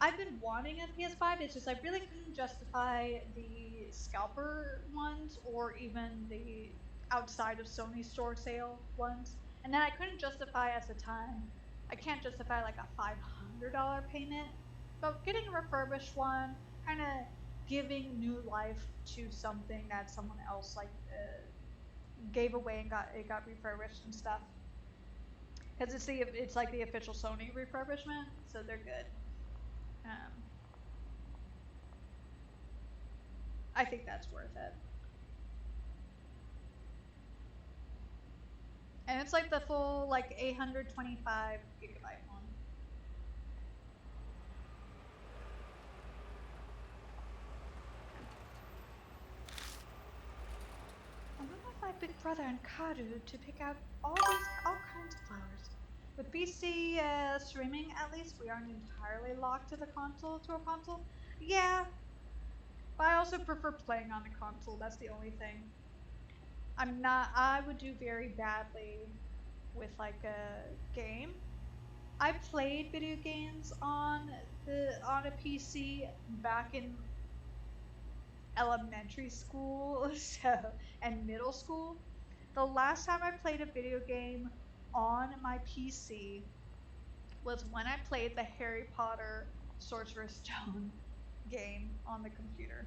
I've been wanting a PS5. It's just I really couldn't justify the scalper ones or even the outside of Sony store sale ones. And then I couldn't justify at the time. I can't justify like a $500 payment. But getting a refurbished one, kind of giving new life to something that someone else like gave away and got refurbished and stuff. Because it's like the official Sony refurbishment, so they're good. I think that's worth it. And it's like the full, like, 825 gigabyte one. I went with my big brother and Kadu to pick out all kinds of flowers. With PC streaming, at least, we aren't entirely locked to a console. Yeah, but I also prefer playing on a console. That's the only thing. I would do very badly with like a game. I played video games on a PC back in elementary school, and middle school. The last time I played a video game on my PC was when I played the Harry Potter Sorcerer's Stone game on the computer.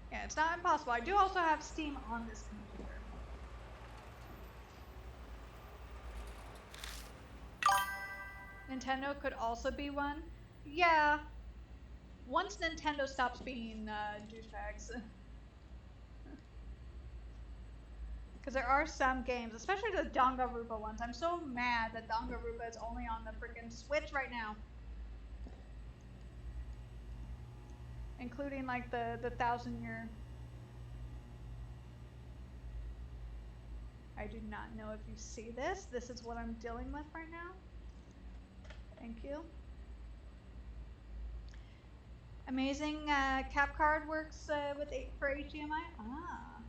Yeah, it's not impossible. I do also have Steam on this computer. Nintendo could also be one. Yeah, once Nintendo stops being douchebags. Because there are some games, especially the Danganronpa ones. I'm so mad that Danganronpa is only on the freaking Switch right now. Including like the 1,000-year. I do not know if you see this. This is what I'm dealing with right now. Thank you. Amazing cap card works for HDMI. Ah,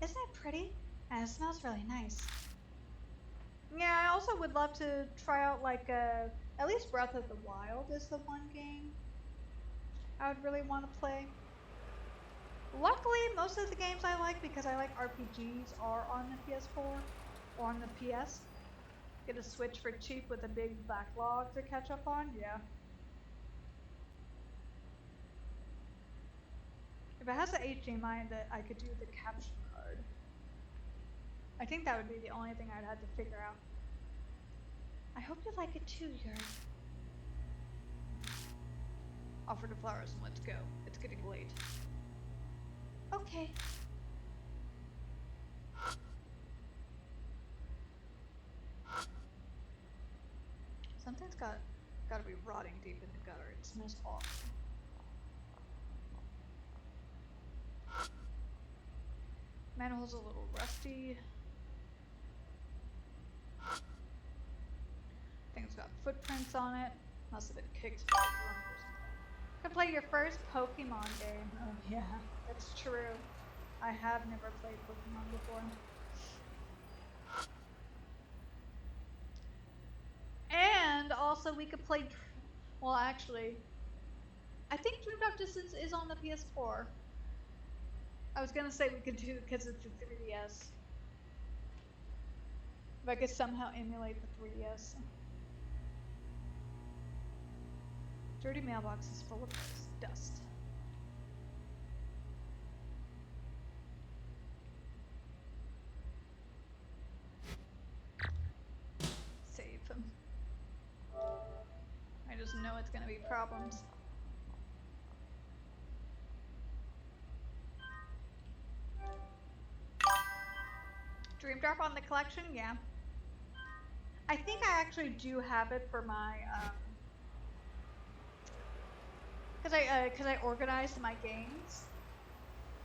isn't it pretty? And it smells really nice. Yeah, I also would love to try out like at least Breath of the Wild is the one game I would really want to play. Luckily, most of the games I like, because I like RPGs, are on the PS4 or on the PS. Get a Switch for cheap with a big backlog to catch up on, yeah. If it has an HDMI that I could do the capture card, I think that would be the only thing I'd have to figure out. I hope you like it too, Yuri. Offer the flowers and let's go. It's getting late. Okay. Something's gotta be rotting deep in the gutter. It smells awful. Manhole's a little rusty. Thing's got footprints on it. Must have been kicked by a drunk or something. Can play your first Pokemon game. Oh yeah, that's true. I have never played Pokemon before. And also we could play, well actually, I think Dream Drop Distance is on the PS4. I was gonna say we could do it because it's a 3DS. If I could somehow emulate the 3DS. Dirty mailbox is full of dust. Save him. I just know it's gonna be problems. Dream Drop on the collection? Yeah. I think I actually do have it for my, cause I organized my games.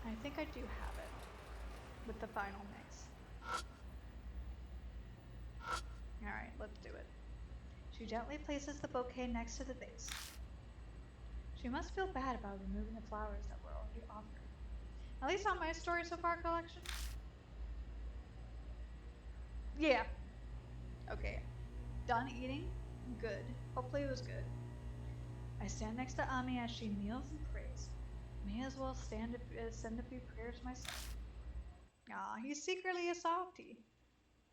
I think I do have it with the final mix. Alright, let's do it. She gently places the bouquet next to the vase. She must feel bad about removing the flowers that were already offered. At least on my Story So Far collection. Yeah. Okay. Done eating? Good. Hopefully it was good. I stand next to Ami as she kneels and prays. May as well send a few prayers myself. Ah, he's secretly a softie.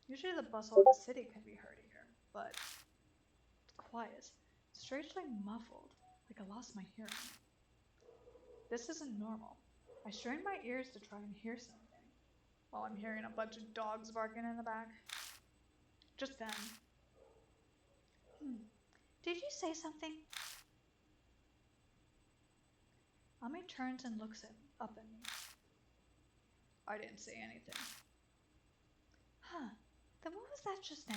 Usually the bustle of the city can be heard here, but it's quiet, strangely muffled, like I lost my hearing. This isn't normal. I strain my ears to try and hear something, while I'm hearing a bunch of dogs barking in the back. Just then. Did you say something? Ami turns and looks up at me. I didn't say anything. Huh. Then what was that just now?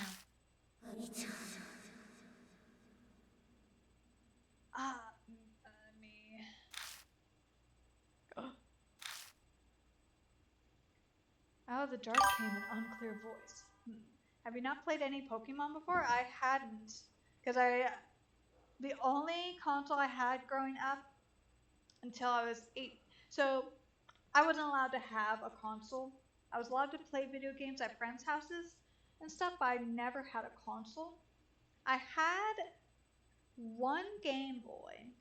Me. Out of the dark came an unclear voice. Have you not played any Pokemon before? I hadn't. Because the only console I had growing up until I was 8. So I wasn't allowed to have a console. I was allowed to play video games at friends' houses and stuff, but I never had a console. I had one Game Boy,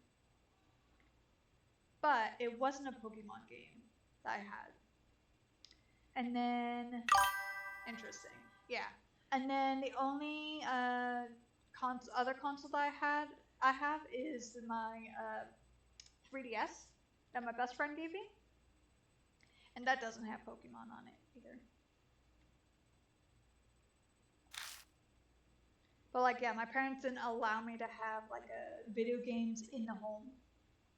but it wasn't a Pokemon game that I had. And then, interesting, yeah. And then the only other console that I have is my 3DS that my best friend gave me, and that doesn't have Pokemon on it either. But like, yeah, my parents didn't allow me to have like video games in the home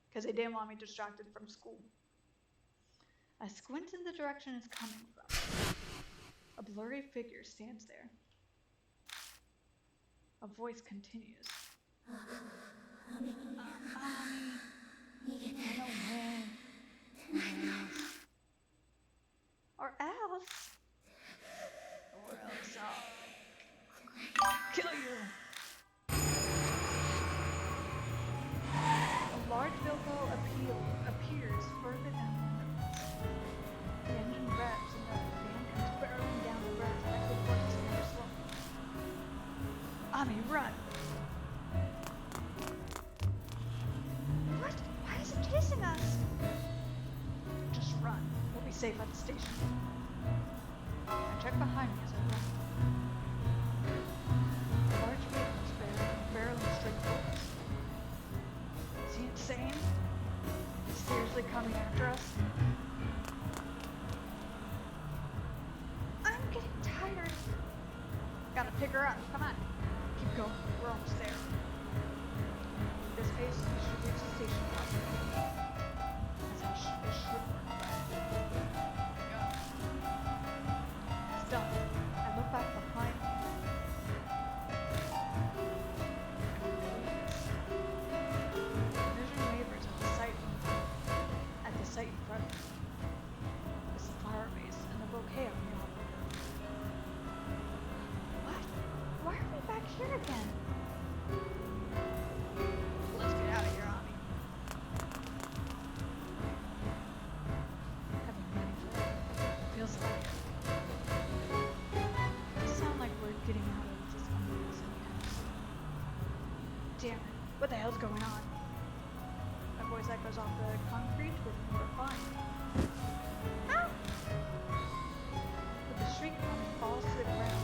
because they didn't want me distracted from school. I squint in the direction it's coming from. A blurry figure stands there. A voice continues. Ami, run away. Or else I'll kill you. A large Bilbo appears further down the road. The engine revs and the van comes barreling down the road directly towards us never slowing. Ami, run! What? Why is it chasing us? Just run. We'll be safe at the station. I check behind me as I run. A large vehicle is barreling straight for us. Is he insane? Is he seriously coming after us? I'm getting tired. Gotta pick her up. Come on. Keep going. We're almost there. At this pace, we should reach the station properly. That's how it should work. It's done. I look back behind me. Vision wavers at the sight in front of me. It's the flower vase and the bouquet on the operator. What? Why are we back here again? Let's get out of here, Ami. I've been waiting for it. Feels like it. It sounds like we're getting out of this unreasonable house. Damn it. What the hell's going on? My voice echoes off the concrete with more fun. Ow! With a shriek, Ami falls to the ground.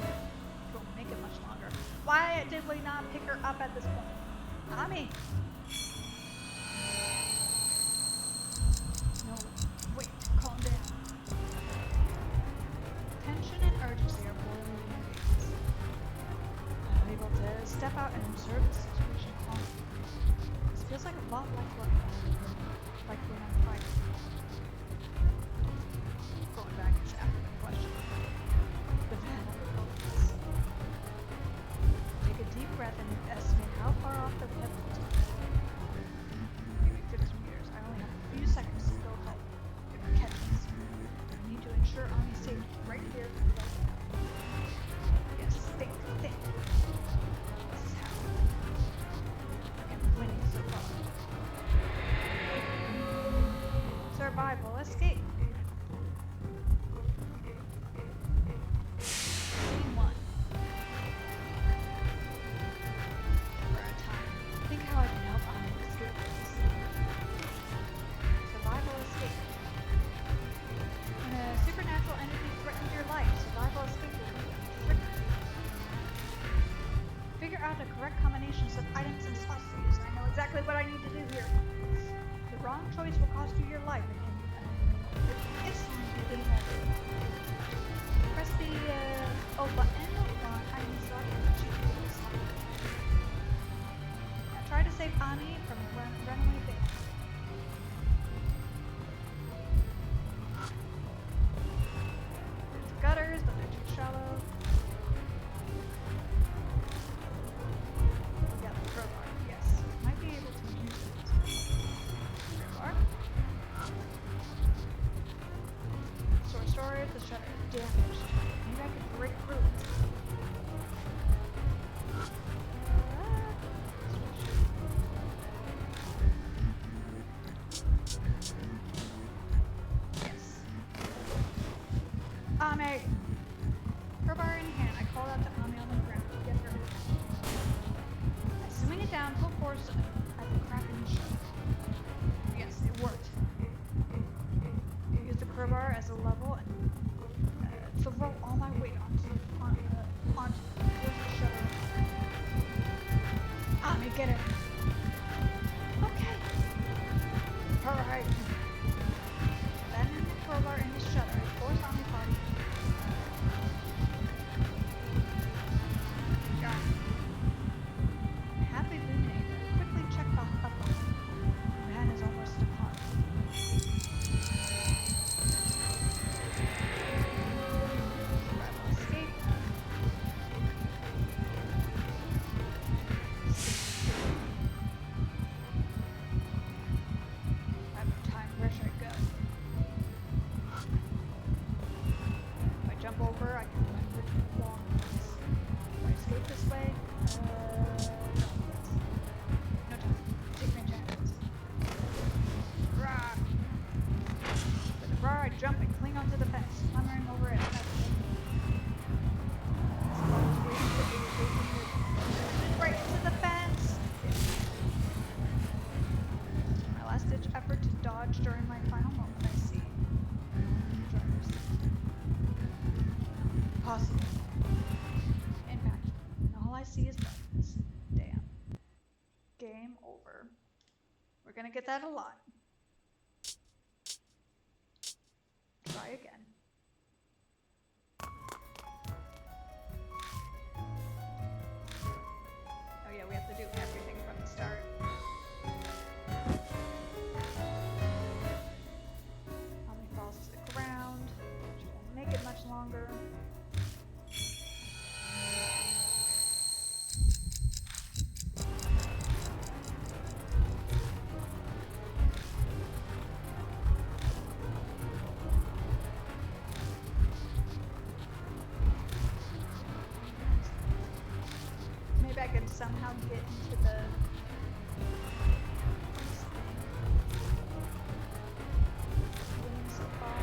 It won't make it much longer. Why did we not pick her up at this point? Ami! No, wait, calm down. Tension and urgency are boiling in my veins. I'm able to step out and observe the situation calmly. This feels like a lot like when I'm fighting. Going back is after the question. The van opens. Take a deep breath and estimate how far off the pebbles are. Maybe 15 meters. I only have a few seconds to go ahead. If we catch us, I need to ensure Ami's safety right here and right now. Yes, think. This is how. I'm winning so far. Survival escape. Scene 1. For a time, think how I can help Ami escape this. Survival escape. When a supernatural entity threatens your life, survival escape will be triggered. Figure out the correct combinations of items and spots to use. I know exactly what I need to do here. The wrong choice will cost you your life, and it's time to do that. Press the O button on item slot and choose the slot. Now try to save Ami from a runaway van. to get him. Okay. Alright. Abandon the crowbar in the shutter. Force on the body. Got it. Happy Lunator. Quickly check back up on him. The man is almost upon him. Rebel escape. I have no time. Where should I go? If I jump over, I can find the long ones. If I escape this way, no time. Take my chances. Rah! With a roar, I jump and cling onto the fence, clambering over it. Right into the fence! My last-ditch effort to dodge during my final moment, I see. Possible. Impact. And all I see is darkness. Damn. Game over. We're gonna get that a lot. Try again. Oh yeah, we have to do everything from the start. Mommy falls to the ground, which won't make it much longer. Maybe I can somehow get into the winning so far.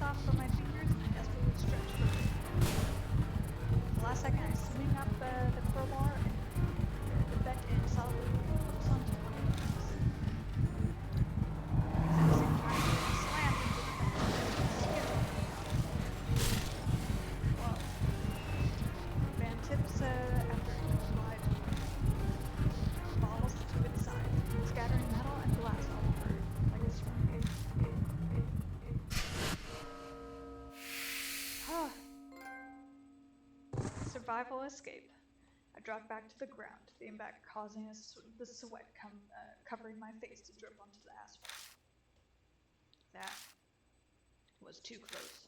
off from my fingers and I desperately stretch for it. At the last second, I swing up the crowbar and the bent end solidly hooks onto one of the hooks. At the exact same time, the door slams into the van and skids off the bottom. Whoa. The van tips after it collides with the wall. It falls to its side, scattering metal and glass all over it, like a string. Survival escape. I dropped back to the ground, the impact causing the sweat covering my face to drip onto the asphalt. That was too close.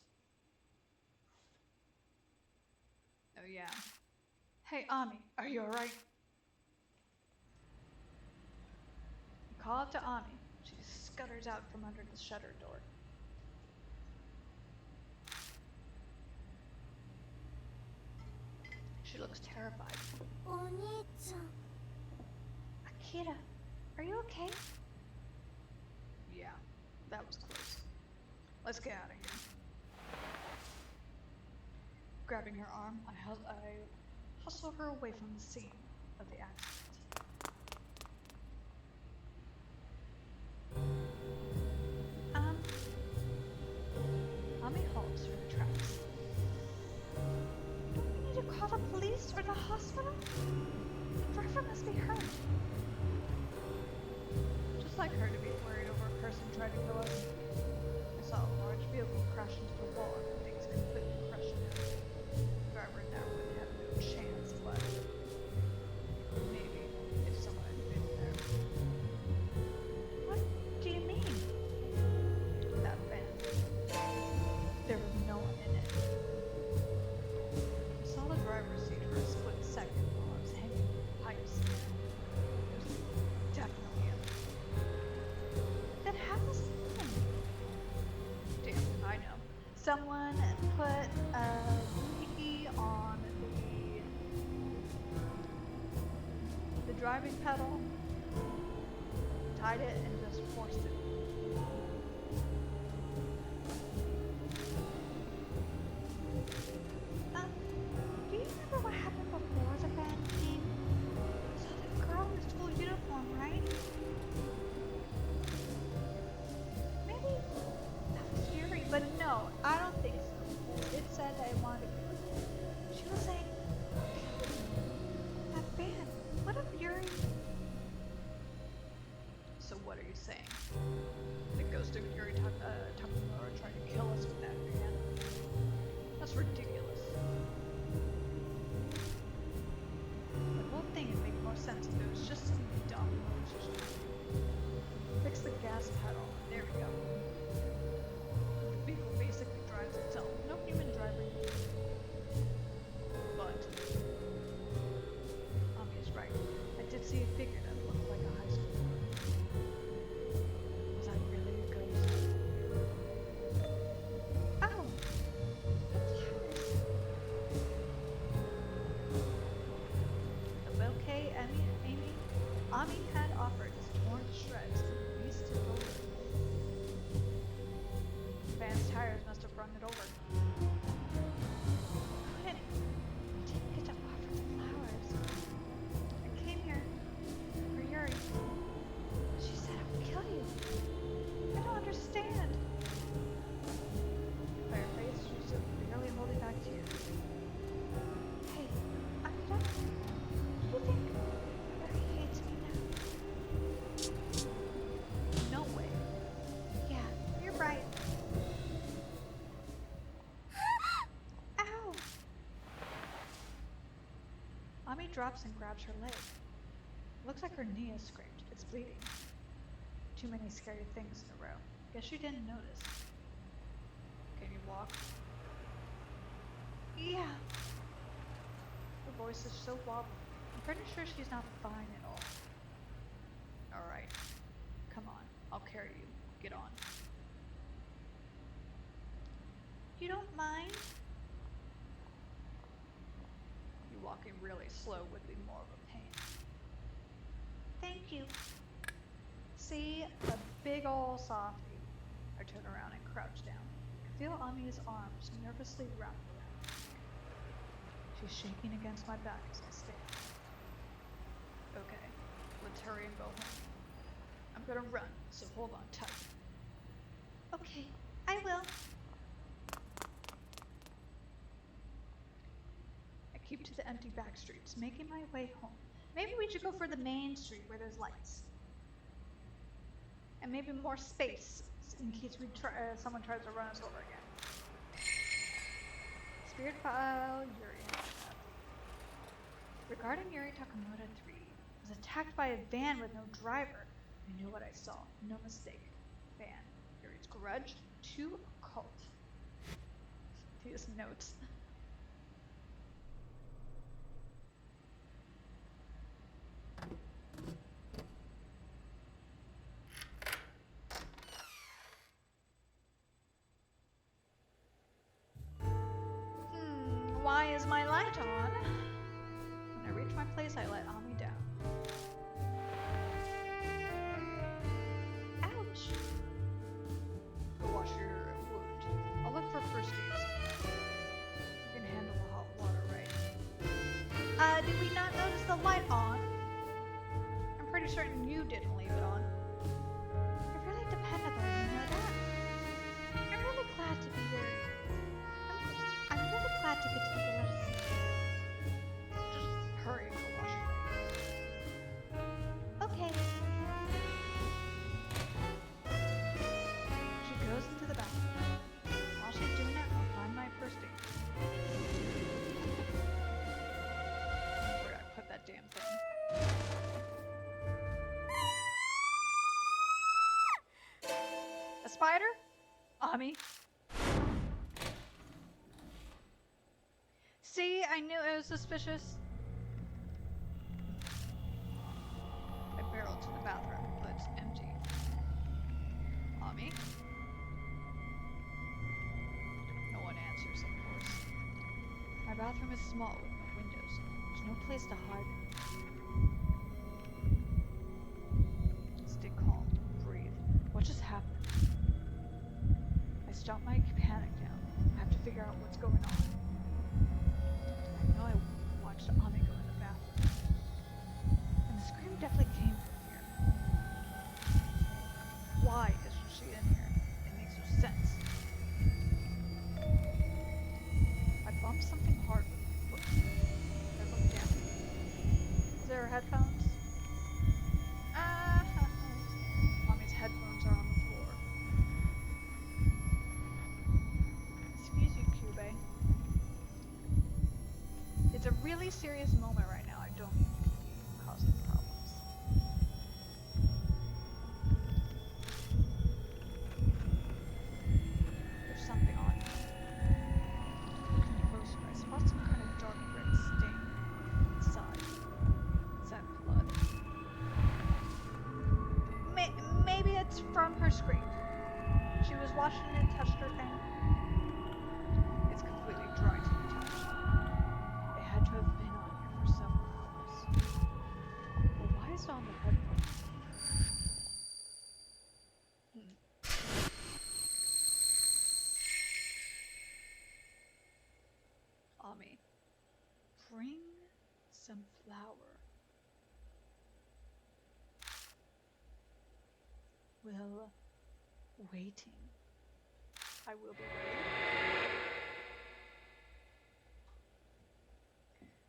Oh yeah. Hey, Ami, are you alright? I call out to Ami. She scutters out from under the shutter door. She looks terrified. Akira, are you okay? Yeah, that was close. Let's get out of here. Grabbing her arm, I hustle her away from the scene of the accident. Ami halts her tracks. Don't we need to call the police or the hospital? The driver must be hurt. Just like her to be worried over a person trying to kill us. I saw a large vehicle crash into the wall and things completely crushed it. The driver now would have no chance, but maybe if someone had been there. What do you mean? That van. There was no one in it. I saw the driver's seat for a split second while I was hanging from the pipes. It was definitely empty. Then how was it open? Damn, I know. Someone put a key on the driving pedal, tied it, and just forced it. Do you remember what happened before the van came? So the girl in the school uniform, right? Maybe that was Yuri, but no, I don't think so. It said I wanted to kill you. She was saying, that van, what if Yuri? So what are you saying? The ghost of Yuri Takamura tried to kill us with that van? That's ridiculous. The whole thing would make more sense if it was just some dumb musician. Fix the gas pedal. There we go. The vehicle basically drives itself. No human driver. But Ami is right. I did see a figure that looked like a high school girl. Was I really a ghost? Oh! Yes! The bouquet Ami had offered is torn to shreds and released to roll. The van's tires must have run it over. I didn't get to offer the flowers. I came here for Yuri. She said I would kill you. I don't understand. By her face, she's barely holding back tears. Hey, Akira, do you think Yuri hates me now? No way. Yeah, you're right. Ow! Ami drops and grabs her leg. Looks like her knee is scraped. It's bleeding. Too many scary things in a row. Guess you didn't notice. Can you walk? Yeah. Her voice is so wobbly. I'm pretty sure she's not fine at all. Alright. Come on. I'll carry you. Get on. You don't mind? You walking really slow would be more of a pain. Thank you. See? A big ol' softy. I turn around and crouch down. feel Ami's arms nervously wrap around my neck. She's shaking against my back as I stand. Okay, let's hurry and go home. I'm gonna run, so hold on tight. Okay, I will. I keep to the empty back streets, making my way home. Maybe we should go for the main street where there's lights. And maybe more space in case someone tries to run us over again. Spirit file, Yuri. Regarding Yuri Takamura 3, was attacked by a van with no driver. I knew what I saw. No mistake. Van. Yuri's grudge to a cult. These notes. Why is my light on? When I reach my place, I let Ami down. Ouch! Go wash your wound. I'll look for first aids. You can handle the hot water, right? Did we not notice the light on? I'm pretty certain you didn't leave it on. You're really dependable, you know that? I'm really glad to be here. I'm really glad to get to the let us see. Just hurry and go wash your face. Okay. She goes into the bathroom. While she's doing it, I'll find my first aid. Where'd I put that damn thing? A spider? Ami? See, I knew it was suspicious. I barreled to the bathroom, but it's empty. Ami? No one answers, of course. My bathroom is small with no windows. There's no place to hide. Stay calm. Breathe. What just happened? I stop my panic down. I have to figure out what's going on. I know I watched Ami go in the bathroom. And the scream definitely came from here. Why isn't she in here? It makes no sense. I bumped something hard with my foot. I looked down. Is there headphones? Mommy's headphones are on the floor. Excuse you, Cube. It's a really serious moment right now. I don't mean to be causing problems. There's something on me. Looking closer, I spot some kind of dark red stain inside. Is that blood? Maybe it's from her scream. She was washing it and touched her thing. It's completely dry to the touch. It had to have been on here for several hours. Well, why is it on the headphones? Ami, bring some flour. Will waiting. I will be waiting.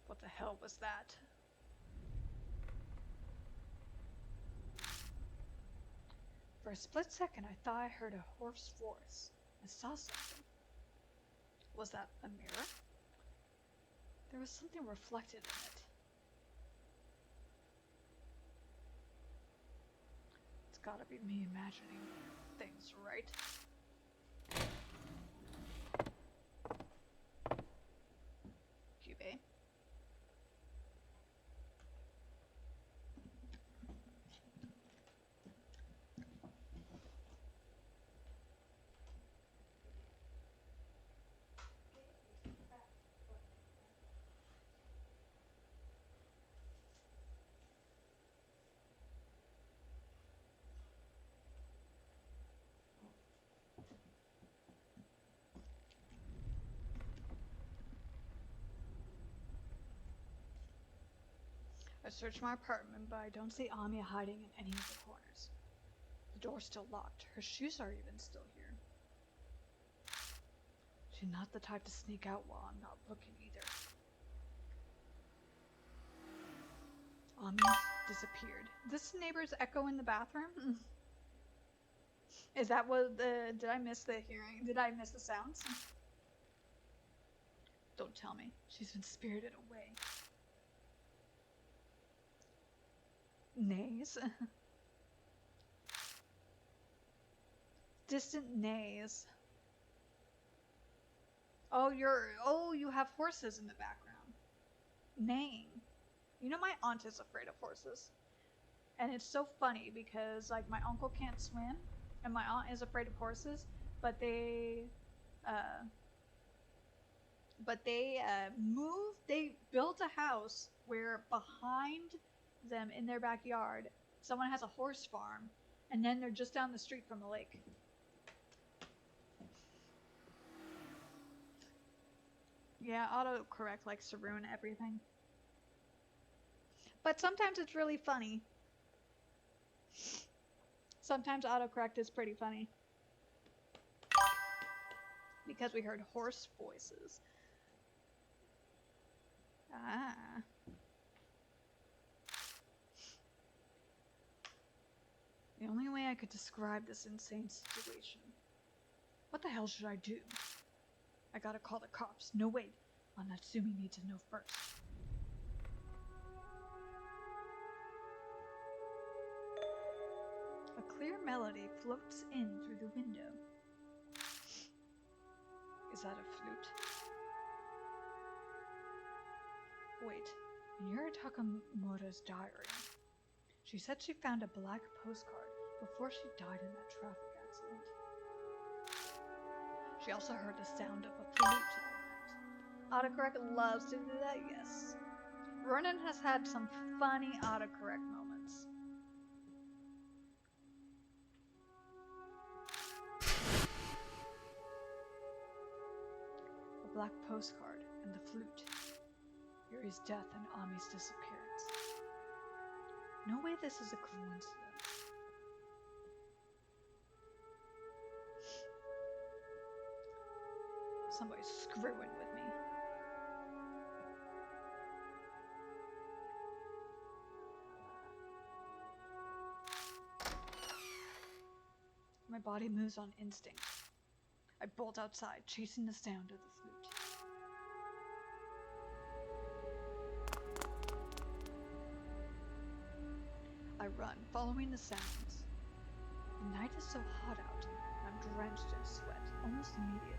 What the hell was that? For a split second, I thought I heard a hoarse voice. I saw something. Was that a mirror? There was something reflected in it. It's gotta be me imagining things, right? Cube. I searched my apartment, but I don't see Anya hiding in any of the corners. The door's still locked. Her shoes are even still here. She's not the type to sneak out while I'm not looking either. Ami's disappeared. This neighbor's echo in the bathroom? Is that what the... Did I miss the hearing? Did I miss the sounds? Don't tell me. She's been spirited away. Neighs? Distant neighs. Oh, you have horses in the background. Neighing. You know my aunt is afraid of horses. And it's so funny because like my uncle can't swim and my aunt is afraid of horses, but they built a house where behind them in their backyard someone has a horse farm, and then they're just down the street from the lake. Yeah, autocorrect likes to ruin everything. But sometimes it's really funny. Sometimes autocorrect is pretty funny. Because we heard horse voices. Ah. The only way I could describe this insane situation. What the hell should I do? I gotta call the cops. No, wait. Natsumi needs to know first. A clear melody floats in through the window. Is that a flute? Wait, in Yuri Takamoto's diary, she said she found a black postcard before she died in that traffic accident. She also heard the sound of a flute that night. Autocorrect loves to do that, yes. Ronan has had some funny autocorrect moments. A black postcard and the flute. Yuri's death and Ami's disappearance. No way this is a coincidence. Somebody's screwing with me. My body moves on instinct. I bolt outside, chasing the sound of the flute. I run, following the sounds. The night is so hot out, and I'm drenched in sweat almost immediately.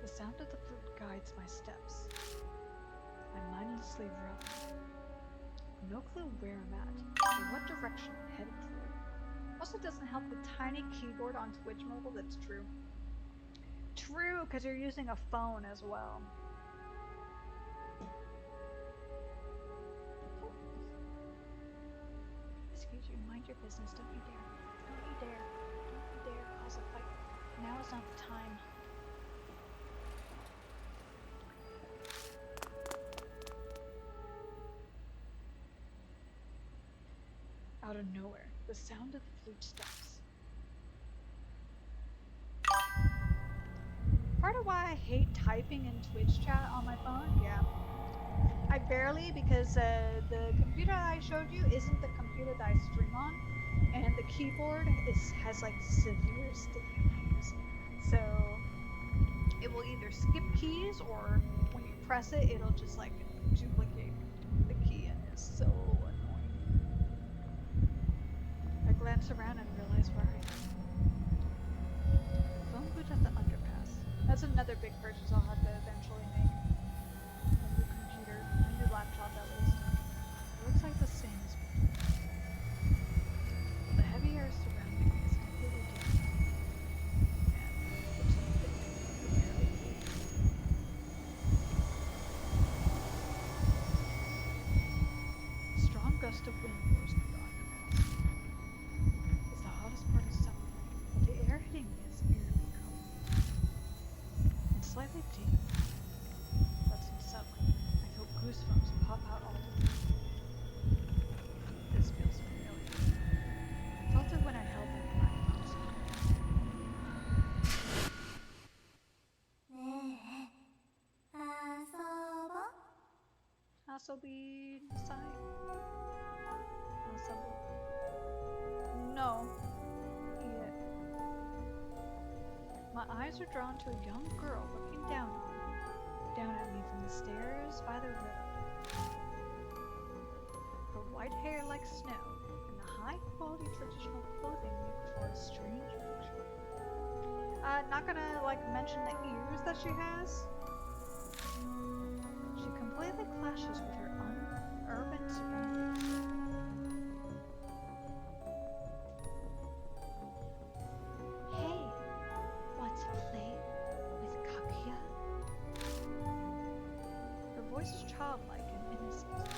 The sound of the flute guides my steps. I mindlessly run. No clue where I'm at, or what direction I'm headed toward. Also doesn't help the tiny keyboard on Twitch Mobile that's true. True, because you're using a phone as well. Excuse you, mind your business, don't you dare. Don't you dare. Don't you dare cause a fight. Now is not the time. Out of nowhere, the sound of the flute stops. Part of why I hate typing in Twitch chat on my phone, yeah. I barely, because the computer I showed you isn't the computer that I stream on, and the keyboard has like severe sticky keys. So it will either skip keys, or when you press it, it'll just like duplicate the key, and it's so annoying. I glance around and realize where I am. Phone booth at the underpass. That's another big purchase I'll have to eventually make. A new computer, a new laptop at least. It looks like the same as before. The heavy air surrounding me is completely different. And it's so thick, I can barely breathe. A strong gust of wind blows through the underpass. It's the hottest part of summer, but the air hitting me is eerily cold. It's slightly dangerous. Asobi Sai? Asobu. No. Yeah. My eyes are drawn to a young girl looking down at me from the stairs by the road. Her white hair like snow and the high-quality traditional clothing make for a strange picture. Not gonna mention the ears that she has. She completely clashes with her urban surroundings. Hey, want to play with Kakuya? Her voice is childlike and innocent,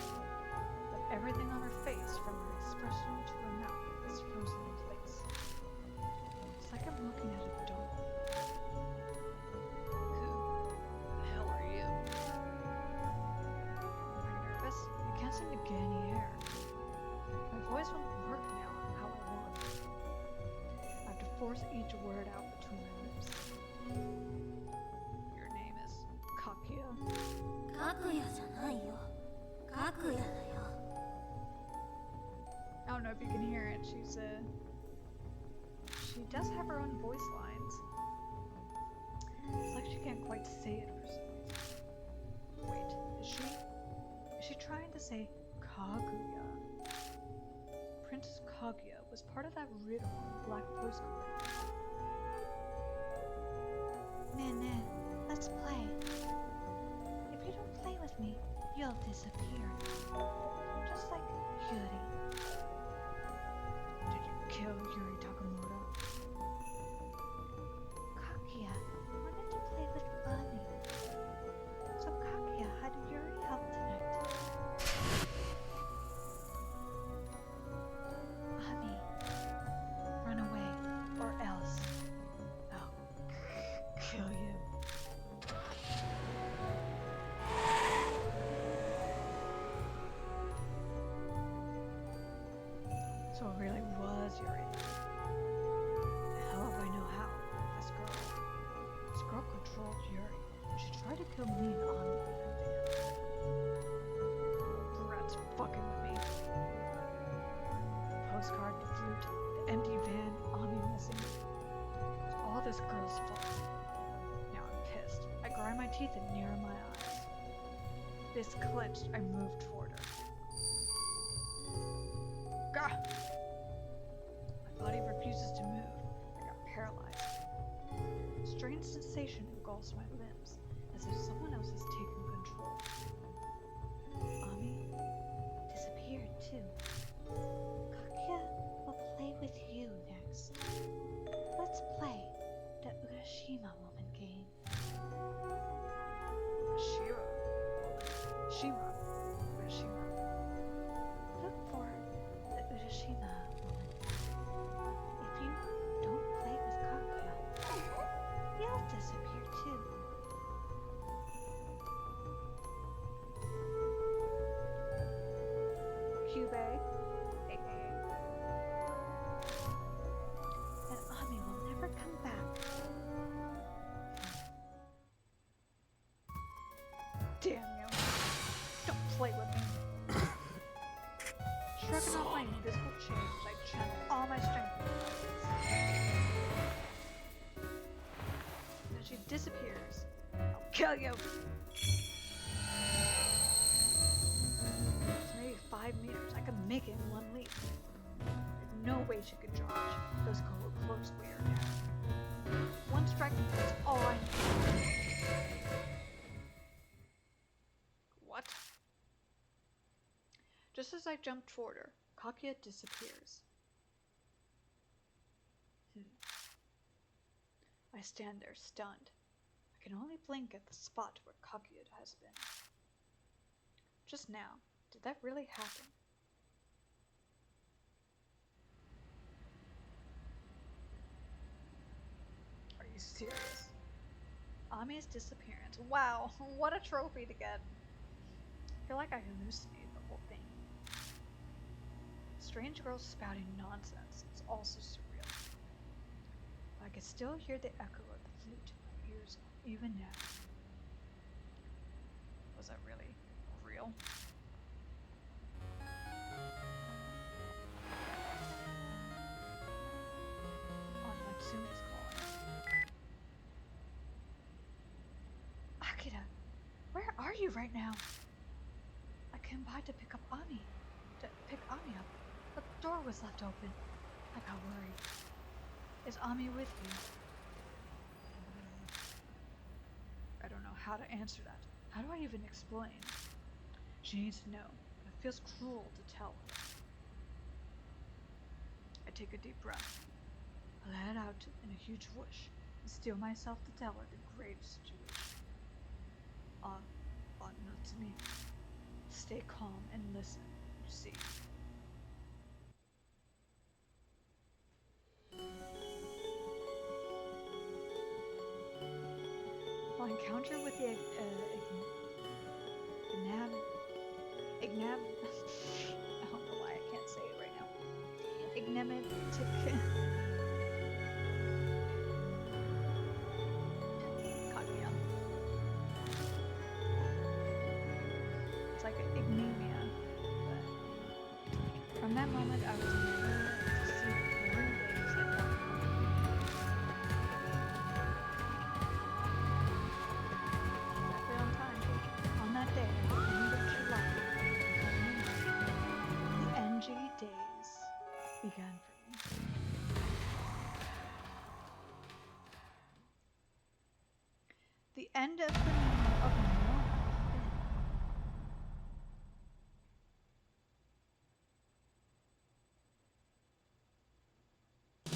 but everything on her face, from her expression to her mouth, is frozen in place. It's like I'm looking at a doll. Who the hell are you? Am I nervous? I can't seem to get any air. My voice won't work now how I want. I have to force each word out between my lips. Your name is Kakuya. かくやじゃないよ。かくやだよ。 I don't know if you can hear it. She does have her own voice lines. It's like she can't quite say it for some reason. Wait, is she trying to say Kaguya? Princess Kaguya was part of that riddle on the black postcard. Nene, let's play. If you don't play with me, you'll disappear. Just like Yuri. Did you kill Yuri Takamura? Kaguya wanted to play with Ami. So Kaguya had Yuri help tonight. Ami, run away, or else I'll kill you. So it really was Yuri. Hell if I know how. This girl controlled Yuri. She tried to kill me and Ami with her van. Brat's fucking with me. The postcard, the flute, the empty van, Ami missing. It's all this girl's fault. Now I'm pissed. I grind my teeth and narrow my eyes. Fist clenched, I moved toward her. Gah! My body refuses to move. I got paralyzed. A strange sensation engulfs my limbs, as if someone else is taking control. Ami disappeared too. Kakuya will play with you next. Let's play the Urashima woman game. Urashima. Look for the Urashima woman. If you don't play with Kakuya, you'll disappear too. Cube, aka. And Ami will never come back. Damn you. Don't play with me. Shrugging off my invisible chains, I channel all my strength into my fist. Then she disappears. I'll kill you! It's maybe 5 meters. I could make it in one leap. There's no way she could dodge. Those close we are now. One strike is all I need. What? Just as I jump toward her, Kakuya disappears. I stand there stunned. I can only blink at the spot where Kakuya has been. Just now, did that really happen? Are you serious? Ami's disappearance. Wow, what a trophy to get. I feel like I hallucinated the whole thing. Strange girl spouting nonsense is also surreal. I could still hear the echo of the flute in my ears even now. Was that really real? you right now. I came by to pick Ami up, but the door was left open. I got worried. Is Ami with you? I don't know how to answer that. How do I even explain? She needs to know. It feels cruel to tell her. I take a deep breath. I let it out in a huge whoosh and steel myself to tell her the grave situation. No, to me. Stay calm and listen, you see. My encounter with the Ignab, I don't know why I can't say it right now. Ignematic Kaguya. It's like ignemia, but from that moment I was never to see the boring days that brought exactly on time. On that day, at the end of July, the NG days began for me. The end of the normal.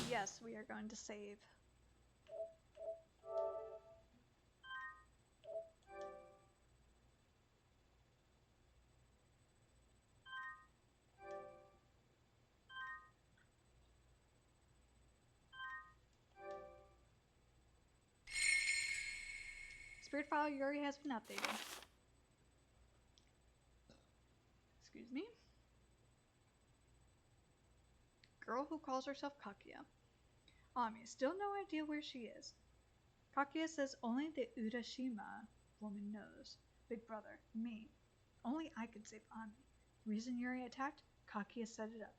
Yes, we are going to save. Spirit file Yuri has been updated. Excuse me. Girl who calls herself Kakia. Ami, still no idea where she is. Kakia says only the Urashima woman knows. Big brother, me. Only I can save Ami. Reason Yuri attacked? Kakia set it up.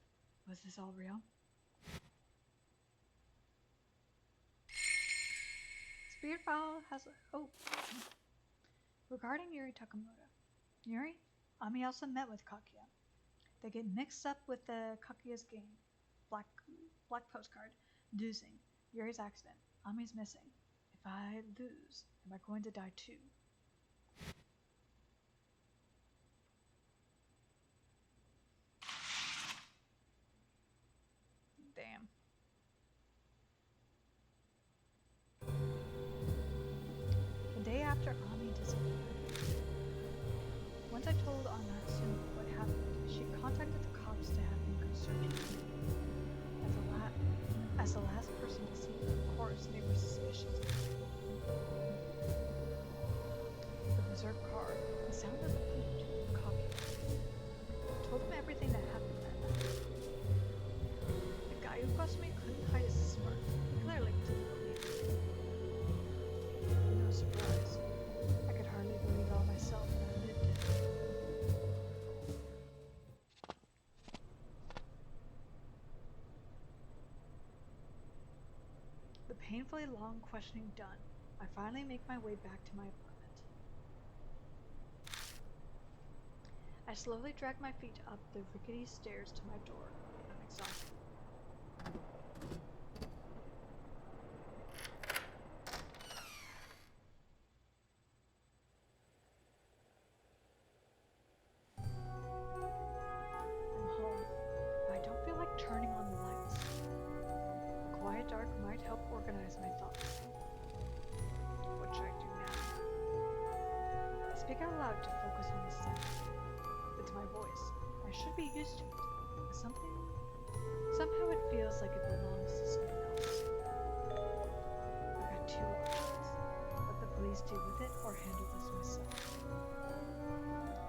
Was this all real? Spirit file has a... Oh. Regarding Yuri Takamoto. Yuri, Ami also met with Kakia. They get mixed up with the Kakia's game. Black postcard. Losing. Yuri's accident. Ami's missing. If I lose, am I going to die too? Damn. The day after Ami disappeared. Once I told Anatsu what happened, she contacted the cops to have him go searching. As the last person to see her, of course, they were suspicious. The berserk car, the sound of the boot, Kakia. I told him everything that happened that night. The guy who crossed me couldn't hide his smirk. Clearly didn't believe me. No surprise. I could hardly believe it all myself when I lived it. The painfully long questioning done, I finally make my way back to my apartment. I slowly drag my feet up the rickety stairs to my door. I'm exhausted. I'm home, but I don't feel like turning on the lights. The quiet dark might help organize my thoughts. What should I do now? I speak out loud to focus on the sound. It's my voice. I should be used to it. But somehow it feels like it belongs to someone else. I got two options. Let the police deal with it or handle this myself.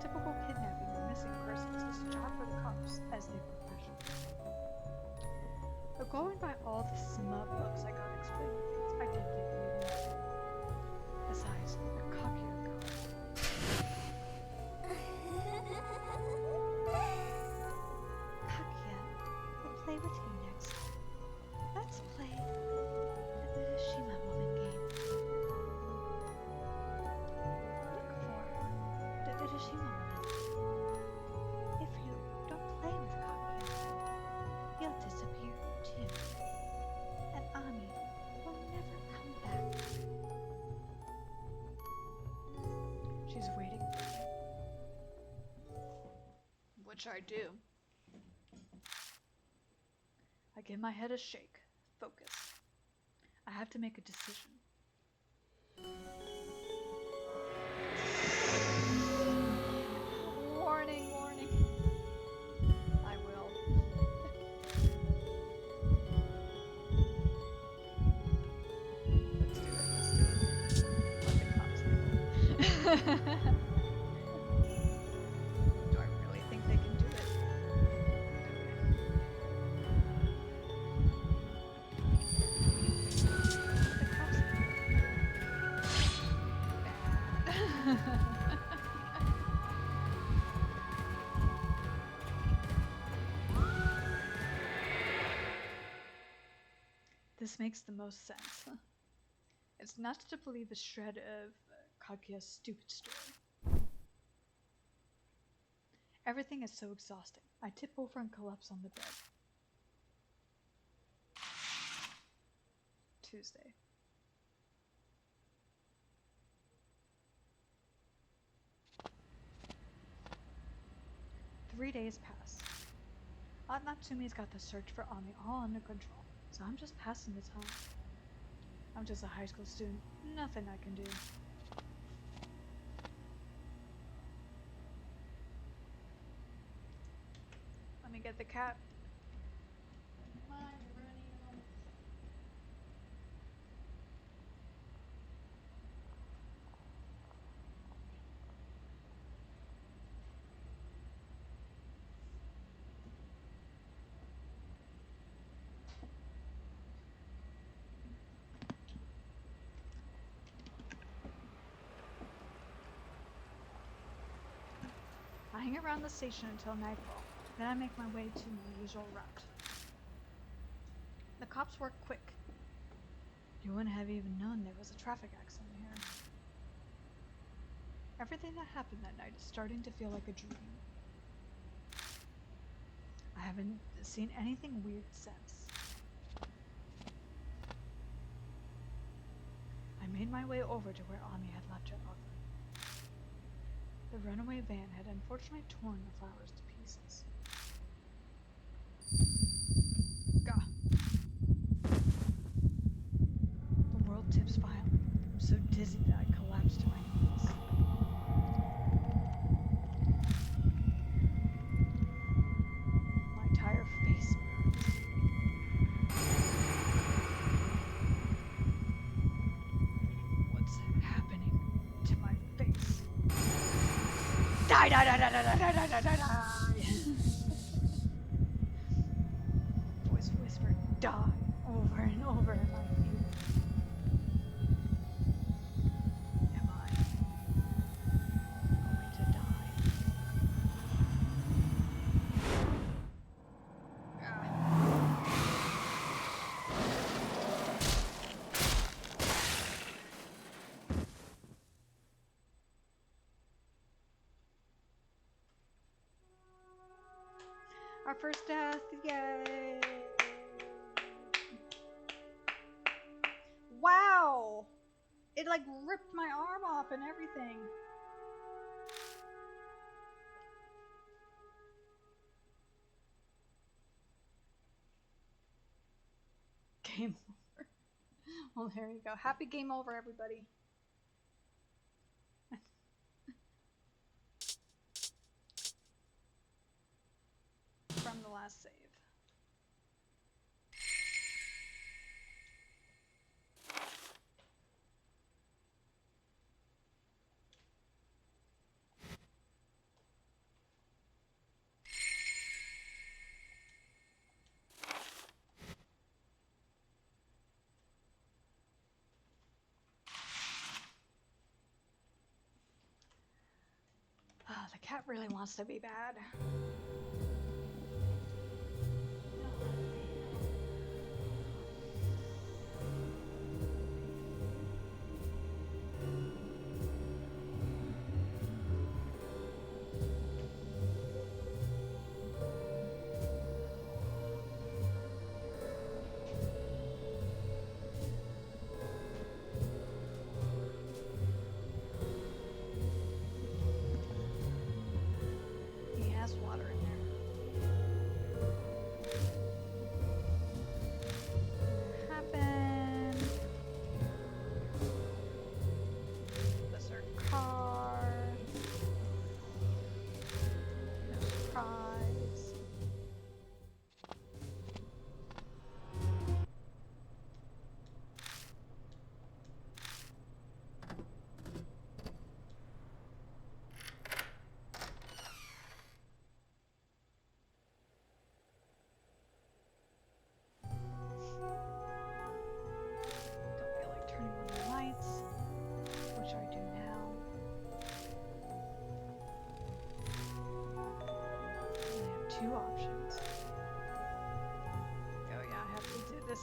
Typical kidnapping or missing persons is a job for the cops, as they profession. But going by all the smug books I got explaining things, I did think maybe not. Besides, the Kakia girl. Kakia, we'll play with you next. Let's play the Urashima woman game. Look for disappear too. And Ami will never come back. She's waiting for me. Which I do. I give my head a shake. Focus. I have to make a decision. Warning, warning. I will. Let's do it, let's do it. Let the cops handle it. Do I really think they can do it? Let the cops handle it. Bad. This makes the most sense. It's not to believe a shred of Kaguya's stupid story. Everything is so exhausting. I tip over and collapse on the bed. Tuesday. Three days pass. Aunt Natsumi's got the search for Ami all under control, so I'm just passing the time. I'm just a high school student. Nothing I can do. Let me get the cat. Mine's running. I hang around the station until nightfall, then I make my way to my usual route. The cops work quick. You wouldn't have even known there was a traffic accident here. Everything that happened that night is starting to feel like a dream. I haven't seen anything weird since. I made my way over to where Ami had left her lover. The runaway van had unfortunately torn the flowers to pieces. Gah! The world tips violently. I'm so dizzy that I collapsed to my knees. My entire face burns. What's happening to my face? Die, die, die, die, die, die, die, die, die, die. Voice whispered, die, over and over in my ear. Am I going to die? Our first death, yay! Wow! It like ripped my arm off and everything. Game over. Well, there you go. Happy game over, everybody. From the last save. The cat really wants to be bad.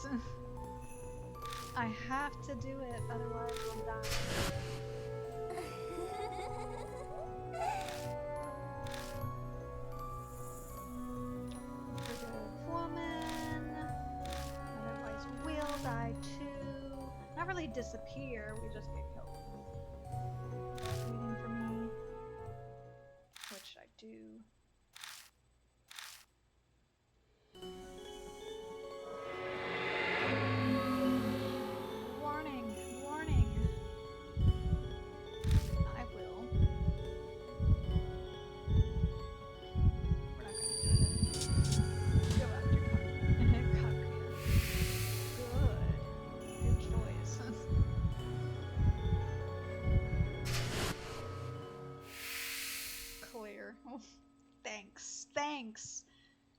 choice. I have to do it, otherwise we'll die. Forgive woman. Otherwise we'll die too. Not really disappear, we just get killed. Waiting for me. What should I do? Warning, warning. I will. We're not gonna do it. Go after Kaguya. Good choice. Clear. Oh, thanks.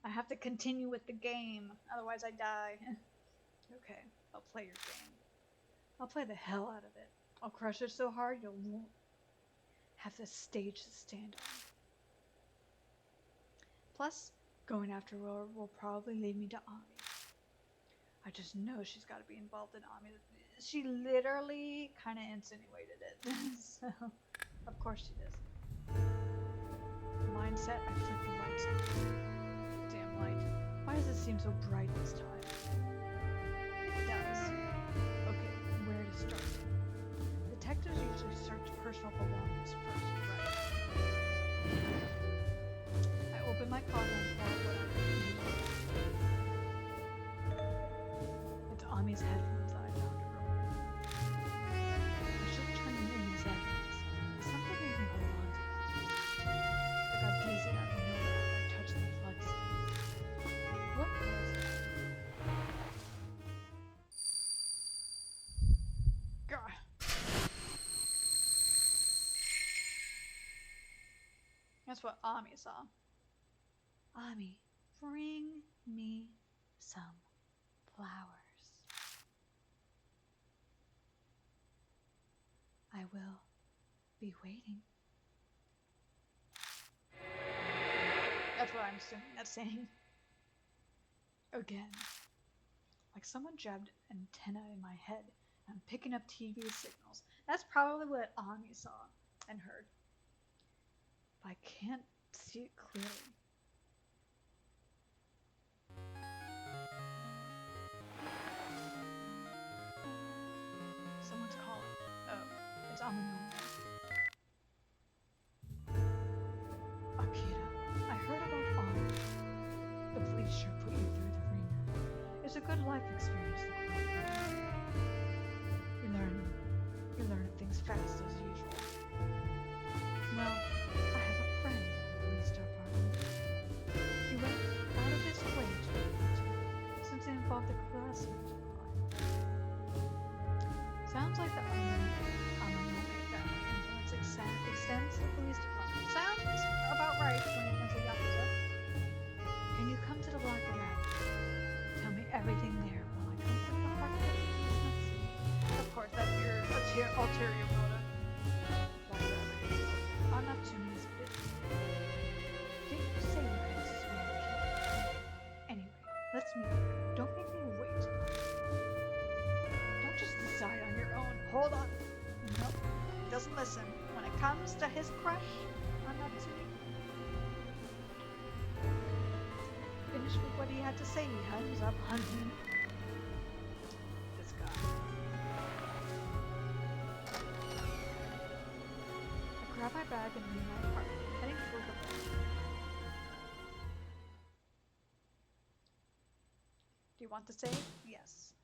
I have to continue with the game, otherwise I die. Okay, I'll play your game. I'll play the hell out of it. I'll crush it so hard you won't have the stage to stand on. Plus, going after her will probably lead me to Ami. I just know she's got to be involved in Ami. She literally kind of insinuated it. So, of course she does. Mindset, I flick the lights on. Damn light. Why does it seem so bright this time? It does. Okay, where to start? Detectives usually search personal belongings first, right? I open my closet and pull out what I need. It's Ami's headphones that I found earlier. I should turn them in as evidence. Something made me hold on to them. I got dizzy out of nowhere after I touched the bloodstains. What was that? God. That's what Ami saw. Ami, bring me some flowers. I will be waiting. That's what I'm assuming that's saying. Again. Like someone jabbed an antenna in my head. I'm picking up TV signals. That's probably what Ami saw and heard. But I can't see it clearly. Someone's calling. Oh, it's Amanome. Akira, I heard about honor. The police sure put you through the ringer. It's a good life experience, the club. You learn things fast as usual. Well, I have a friend in the police department. He went out of his way to report you, since it involved a classmate of mine. Sounds like the Amanome family influence extends to the police department. Sounds about right when it comes to Yakuza. Can you come to the Black Rabbit? Tell me everything there while I come to the heart of it. Let's see. Of course, that's your ulterior motive. Black Rabbit is I'm not too bit. Didn't you say you had to swim, kid? Anyway, let's meet. Don't make me wait. Don't just decide on your own. Hold on. Nope. Doesn't listen. When it comes to his crush, I'm not too. Finished with what he had to say. He hangs up hunting. This guy. I grab my bag and leave my apartment, heading toward the bar. Do you want to save? Yes.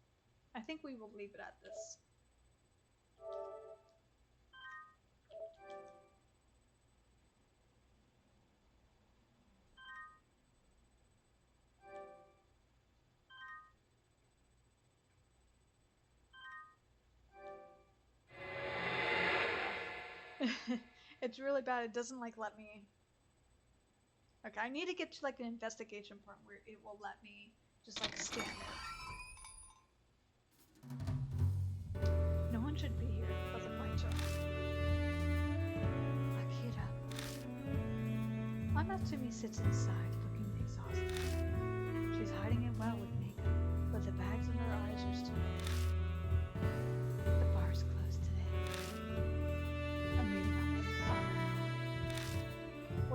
I think we will leave it at this. It's really bad. It doesn't like let me. Okay, I need to get to like an investigation part where it will let me just like stand there. No one should be here but the white job. Akira. Amatsumi sits inside looking exhausted. She's hiding it well with makeup, but the bags under her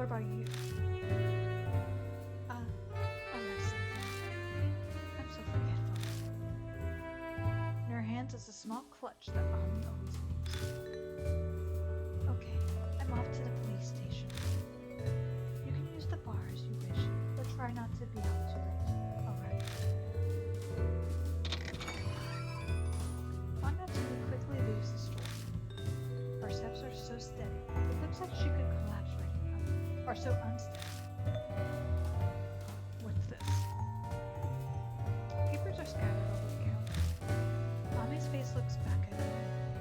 about you? Unless I'm so forgetful. In her hands is a small clutch that Mommy always used. Okay, I'm off to the police station. You can use the bar as you wish, but try not to be out too late, alright? Aunt Natsumi quickly leaves the store. Her steps are so steady, it looks like she could collapse right now, or so unsteady. What's this? Papers are scattered over the counter. Mommy's face looks back at her.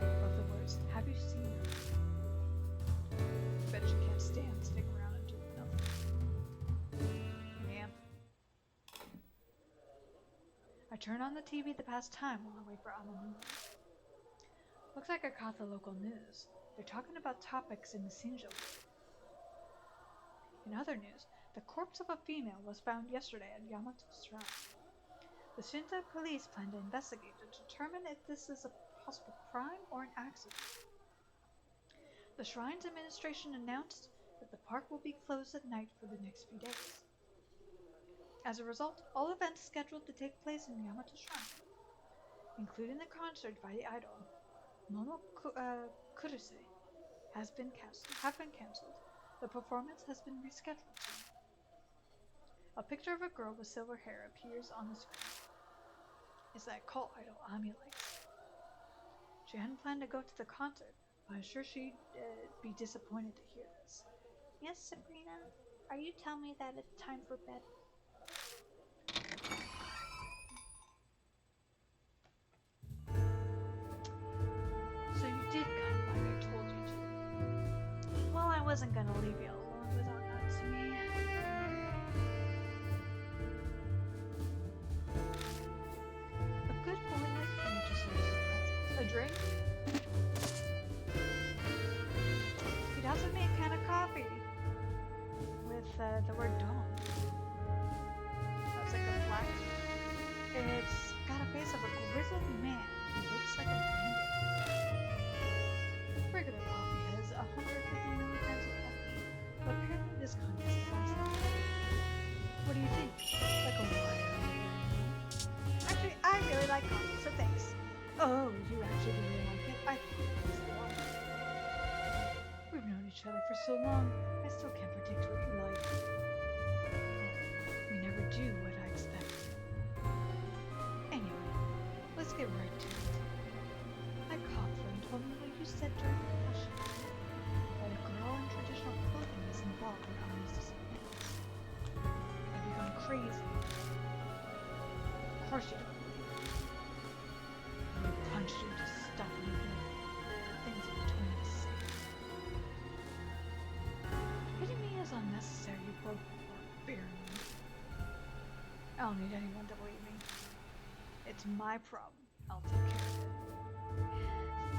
Above the words, have you seen her? Bet she can't stand sitting around and doing nothing. Yeah. I turn on the TV to pass time while I wait for Amamu. Looks like I caught the local news. They're talking about topics in the Shinjo. In other news, the corpse of a female was found yesterday at Yamato's shrine. The Shinto police plan to investigate to determine if this is a possible crime or an accident. The shrine's administration announced that the park will be closed at night for the next few days. As a result, all events scheduled to take place in Yamato Shrine, including the concert by the idol Momo Kuruse, have been cancelled. The performance has been rescheduled. A picture of a girl with silver hair appears on the screen. It's that cult idol Ami likes. She hadn't planned to go to the concert, but I'm sure she'd be disappointed to hear this. Yes, Sabrina? Are you telling me that it's time for bed? So you did come like I told you to. Well, I wasn't gonna leave you alone without Natsumi. A good boy like you just leaves a present. A drink? He doesn't make a can of coffee. With the word dawn. That's like a black. It's got a face of a grizzled man who looks like a bandit. Regular coffee has 150 milligrams of caffeine, but apparently this kind is less than that. What do you think? Like a wire? Actually, I really like coffee, so thanks. Oh, you actually really like it? I think it's the one. We've known each other for so long, I still can't predict what you like. Oh, you never do what I expect. Anyway, let's get right to it. My cop friend told me what you said during the fashion that a girl in traditional clothing is involved in Ami's disappearance. Have you gone crazy? Of course you don't believe it. I punched you to stop making things between us safe. Hitting me is unnecessary, you both barbarian. I don't need anyone to believe me. It's my problem. I'll take care of it.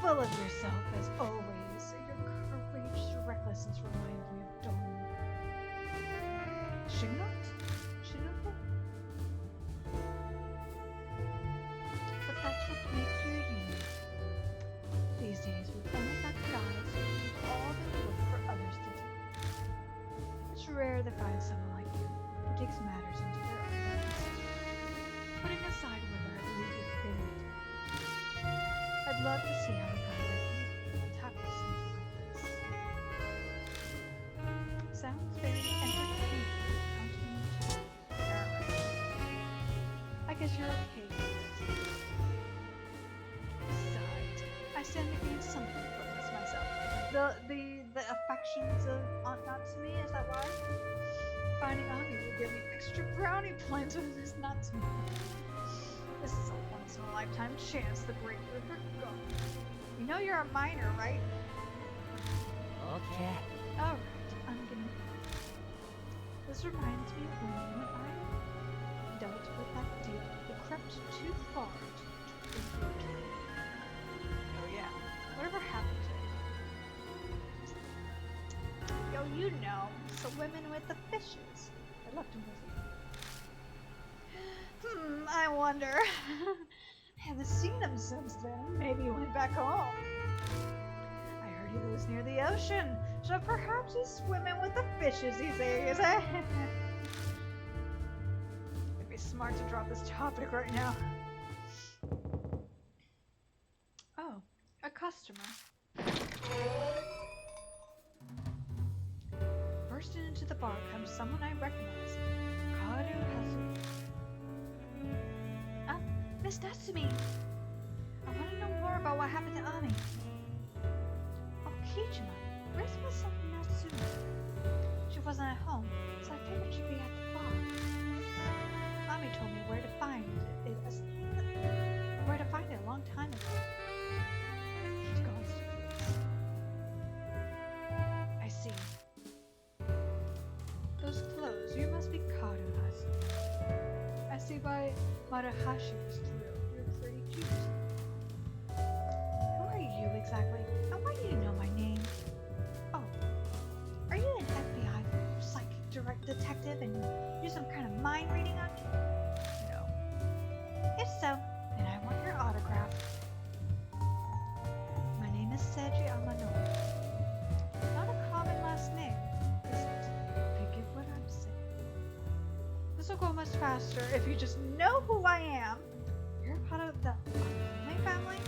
Full of yourself as always. Your courageous recklessness reminds me of Dawn. Shignot? Shinobu? But that's what makes you unique. These days we've only got guys who do all the work for others to do. It's rare to find someone like you who takes matters into their own hands. Putting aside whether I believe you're fitted. I'd love to see how a guy like you tackles something like this. Sounds very entertaining, don't you? Alright. I guess you're okay with it. Besides, I stand to gain something from this myself. The affections of Aunt Natsumi, is that why? Finding Ami will give me extra brownie points with this Natsumi. This is a once-in-a-lifetime chance to break through her gum. You know you're a minor, right? Okay. Alright, I'm getting... This reminds me of when you and I dealt with that deal who crept too far to your turn. Oh yeah, whatever happened to it? Yo, you know, it's the women with the fishes. I left him with you. I wonder. I haven't seen him since then. Maybe he went back home. I heard he lives near the ocean. So perhaps he's swimming with the fishes these days, eh? It'd be smart to drop this topic right now. Oh, a customer. Bursting into the bar comes someone I recognize. Karu Hazu. Miss Natsumi! I want to know more about what happened to Ami. Oh, Kijima, where's Miss Natsumi? She wasn't at home, so I figured she'd be at the bar. Ami told me where to find it a long time ago. She's gone, Studios. I see. Those clothes, you must be Karuhazu. I see by Marahashi's drill. You're pretty cute. Who are you exactly? And why do you know my name? Oh, are you an FBI psychic direct detective and do some kind of mind reading on me? No. If so, then I want your autograph. My name is Seiji Amano. Not a common last name, is it? I get what I'm saying. This will go much faster if you just know who I am. You're part of the Amane family?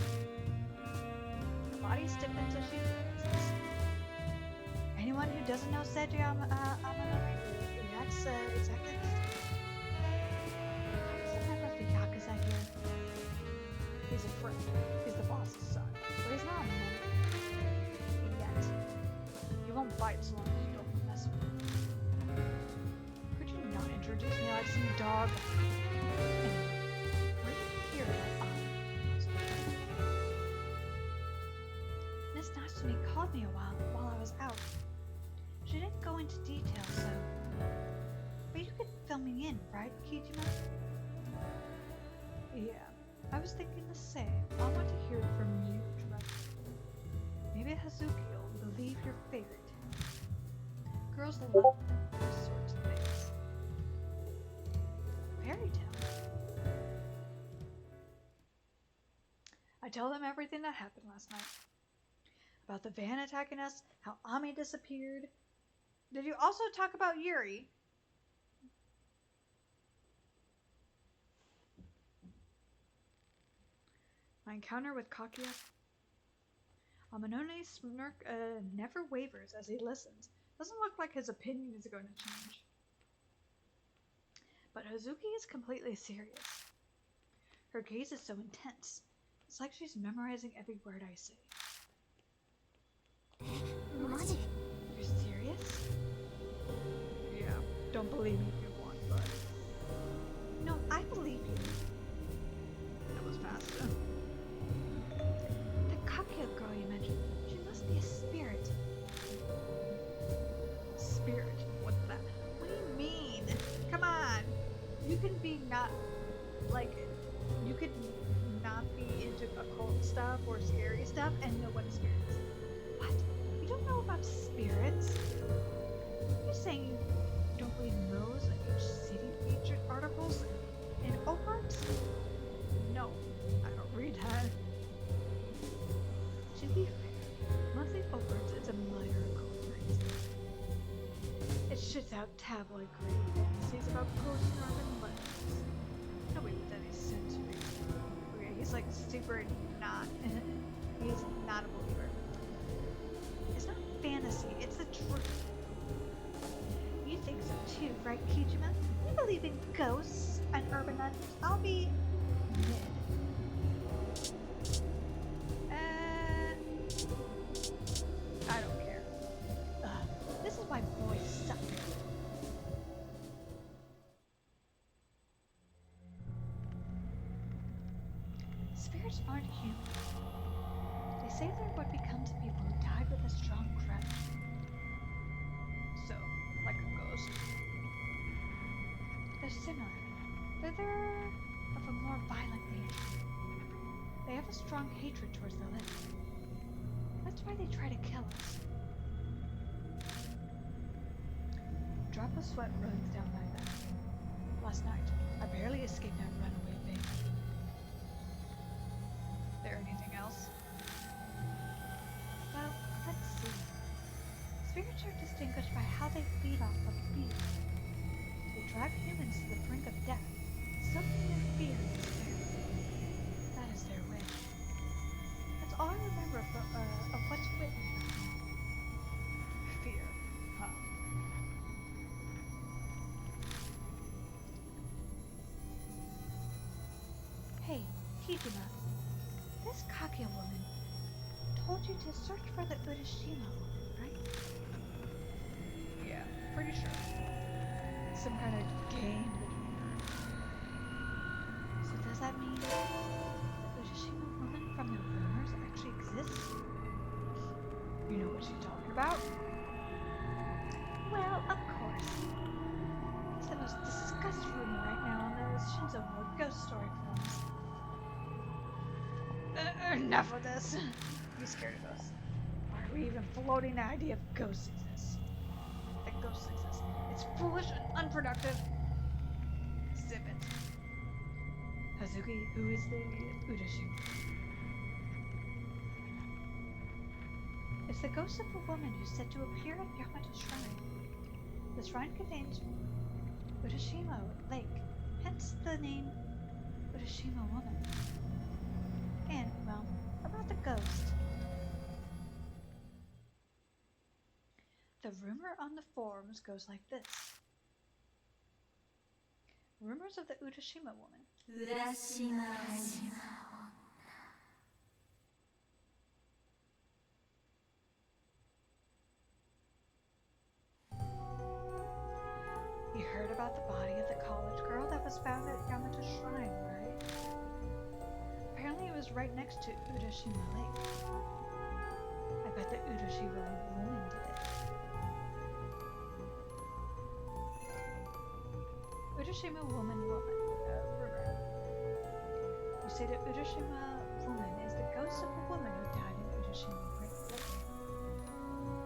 Her body stiffens as she realizes. Anyone who doesn't know Seiji Amano reacts exactly the same. How does a member of the Yakuza here? He's a friend. He's the boss's son. But he's not a member. Yet. He won't bite as long as you don't mess with him. Could you not introduce me like some dog? Anyway, where did you hear about Ami? Miss Natsumi called me a while I was out. She didn't go into detail, so... But you could fill me in, right, Kijima? Yeah, I was thinking the same. I want to hear it from you directly. Maybe Hazuki will believe your favorite. Girls love those sorts of things. Fairy tale. I tell them everything that happened last night. About the van attacking us, how Ami disappeared. Did you also talk about Yuri? My encounter with Kakia? Amanone's smirk never wavers as he listens. Doesn't look like his opinion is going to change. But Hazuki is completely serious. Her gaze is so intense. It's like she's memorizing every word I say. What? You're serious? Yeah, don't believe me if you want, but... No, I believe you. That was fast. The Kakia girl you mentioned, she must be a spirit. Spirit? What's that? What do you mean? Come on! You can be not, like, you could not be into occult stuff or scary stuff and know what a spirit is. What? You don't know about spirits? Are you saying you don't believe in those each city featured articles in Oprah's? No, I don't read that. To be fair, monthly Oprah's is a minor conference. It shits out tabloid grade fantasies about ghosts and urban legends. Nobody with any sense reads. Okay, he's like super not. He's not a believer. It's not fantasy, it's the truth. You think so too, right, Kijima? You believe in ghosts and urban legends? I'll be mid. I don't care. Ugh, this is why boys suck. Spirits aren't human. They say they're what becomes people who died with a strong grudge. So, like a ghost. They're similar. They're of a more violent nature. They have a strong hatred towards the living. That's why they try to kill us. A drop of sweat runs down my back. Last night, I barely escaped that runaway van. There anything else? Well, let's see. distinguished by how they feed off of fear. They drive humans to the brink of death, soaking their fear and despair. That is their wish. That's all I remember of what's written about them. Fear, huh? Hey, Hijima, this Kakia woman told you to search for the Urashima woman, right? Yeah, pretty sure. Some kind of game between her and her. So does that mean the Urashima woman from the rumors actually exists? You know what she's talking about? Well, of course. It's the most discussed rumor right now on the Shinzo World ghost story forums. Enough of this. You scared of us. Why are we even floating the idea of ghosts exist? That ghosts exist. It's foolish and unproductive. Zip it. Hazuki, who is the Udashima? It's the ghost of a woman who's said to appear at Yamato's shrine. The shrine contains Urashima Lake, hence the name Urashima Woman. And, well, about the ghost. The rumor on the forums goes like this. Rumors of the Urashima Woman. Urashima Woman. You heard about the body of the college girl that was found at Yamato's shrine, right? Apparently it was right next to Urashima Lake. I bet the Urashima woman did it. Urashima woman rumor. You say the Urashima woman is the ghost of a woman who died in Urashima Lake.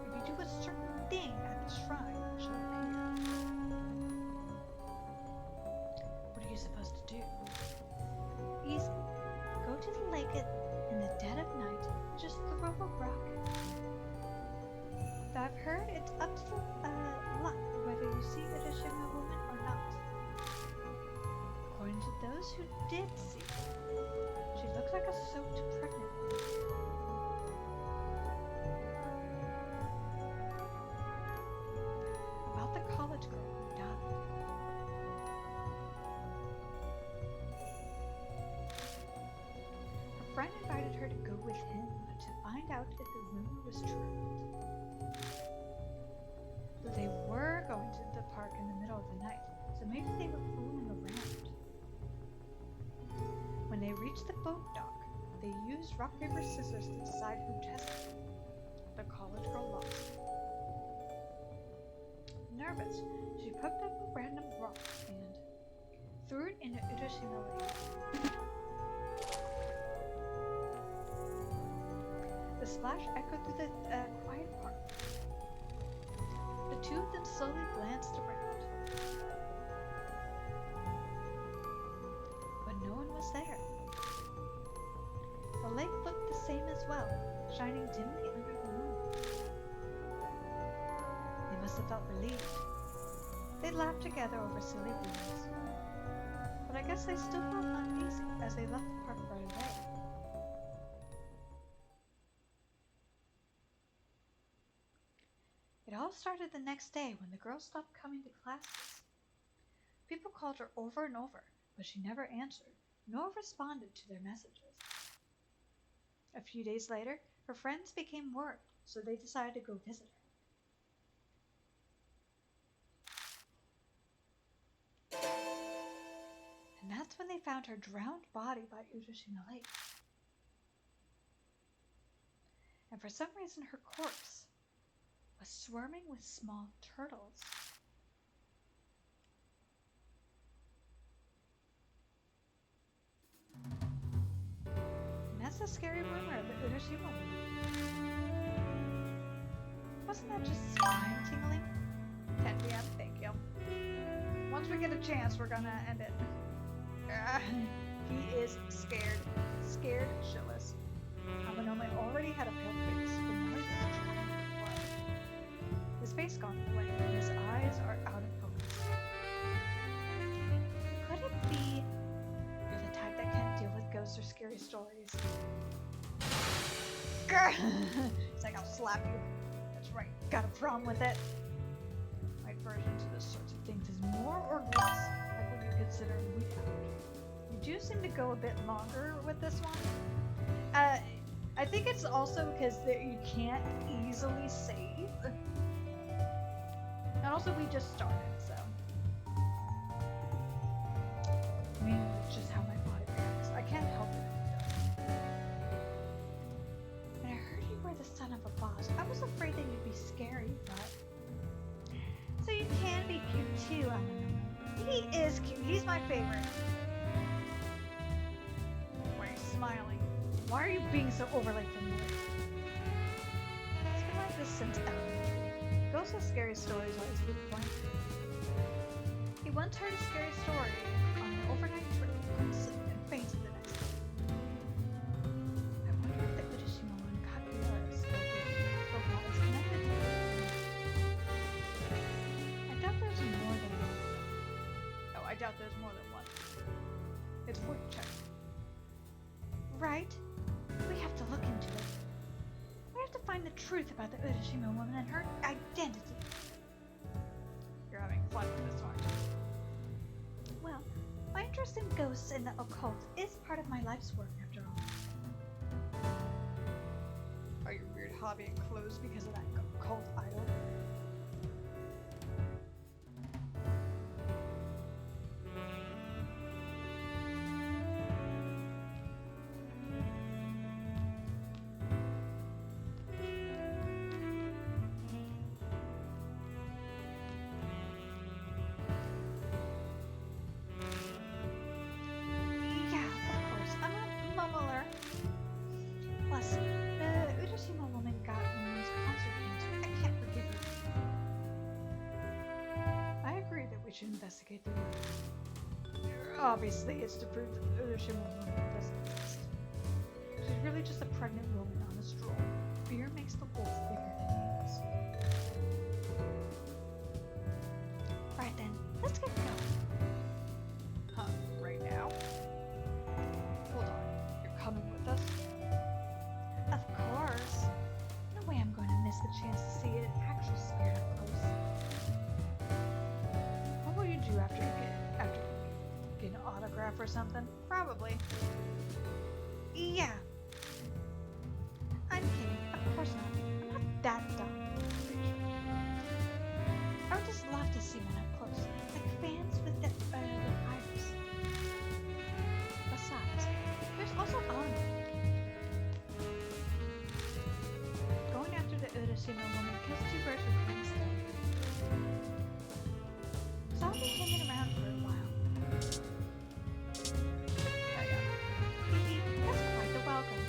If you do a certain thing at the shrine, it shall appear. What are you supposed to do? Easy. Go to the lake in the dead of night and just throw a rock. Though I've heard it's up to luck whether you see Urashima woman or not. According to those who did see her, she looks like a soaked pregnant woman. About the college girl who died. Her friend invited her to go with him to find out if the rumor was true. But they were going to the park in the middle of the night, so maybe they were fooling around. When they reached the boat dock, they used rock, paper, scissors to decide who tested. The college girl lost. Nervous, she picked up a random rock and threw it into Urashima Lake. The splash echoed through the quiet park. The two of them slowly glanced around. But no one was there. The lake looked the same as well, shining dimly under the moon. They must have felt relieved. They laughed together over silly rumors. But I guess they still felt uneasy as they left the park right away. It all started the next day when the girl stopped coming to classes. People called her over and over, but she never answered, nor responded to their messages. A few days later, her friends became worried, so they decided to go visit her. And that's when they found her drowned body by Urashima Lake. And for some reason, her corpse was swarming with small turtles. And that's the scary rumor of the Urashima woman. Wasn't that just spine tingling? 10 p.m., thank you. Once we get a chance, we're gonna end it. He is scared. Scared shitless. Habanome already had a pale face, but now he was trying to blood. His face gone scary stories. Grr! It's like, I'll slap you. That's right, got a problem with it? My version to this sorts of things is more or less like what you consider weak allergy. You do seem to go a bit longer with this one. I think it's also because you can't easily save. And also we just started, so. I mean, it's just how my body reacts. I can't help it if it does. And I heard you were the son of a boss. I was afraid that you'd be scary, but... So you can be cute too, I don't know. He is cute. He's my favorite. Why are you smiling? Why are you being so overly familiar? It's been like this since elementary. Ghosts with scary stories are his weak point. He once heard a scary story on an overnight trip, couldn't sleep, and fainted the next day. I wonder if the Urashima one Kaguya spoke is connected to it. I doubt there's more than one. Oh, I doubt there's more than one. It's worth checking. Right? We have to look into it. We have to find the truth about the Urashima woman and her identity. You're having fun with this, aren't you? Well, my interest in ghosts and the occult is part of my life's work, after all. Are your weird hobby and clothes because of that cult idol? Plus, the Urashima woman got Moon's concert cancer. I can't forgive her. I agree that we should investigate the murder. Obviously, it's to prove that the Urashima woman doesn't exist. She's really just a pregnant woman on a stroll. Fear makes the wolf bigger than he is. Right then, let's get going. Huh, right now? Hold on, you're coming with us? Of course. No way I'm going to miss the chance to see an actual spirit up close. What will you do after you get an autograph or something? Probably. Yeah. I'm kidding. Of course not. I'm not that dumb. I would just love to see one up close, like fans with the iris. Besides, there's also Anna. Going after the Urashima woman kills two birds with one stone. So I'll be hanging around for a while. That's quite the welcome.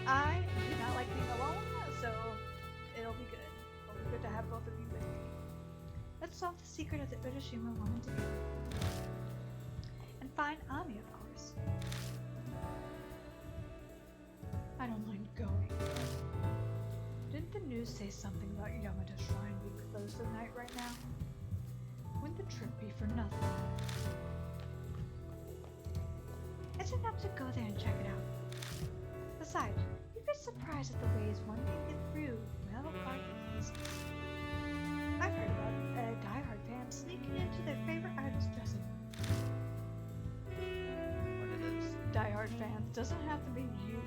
I do not like being alone, so it'll be good. It'll be good to have both of you with me. Let's solve the secret of the Urashima woman together. And find Ami, of course. I don't mind going. Didn't the news say something about Yamada Shrine being closed at night right now? Wouldn't the trip be for nothing? It's enough to go there and check it out. Besides, you'd be surprised at the ways one can get through well-guarded places. I've heard about diehard fans sneaking into their favorite idol's dressing room. One of those diehard fans doesn't have to be you.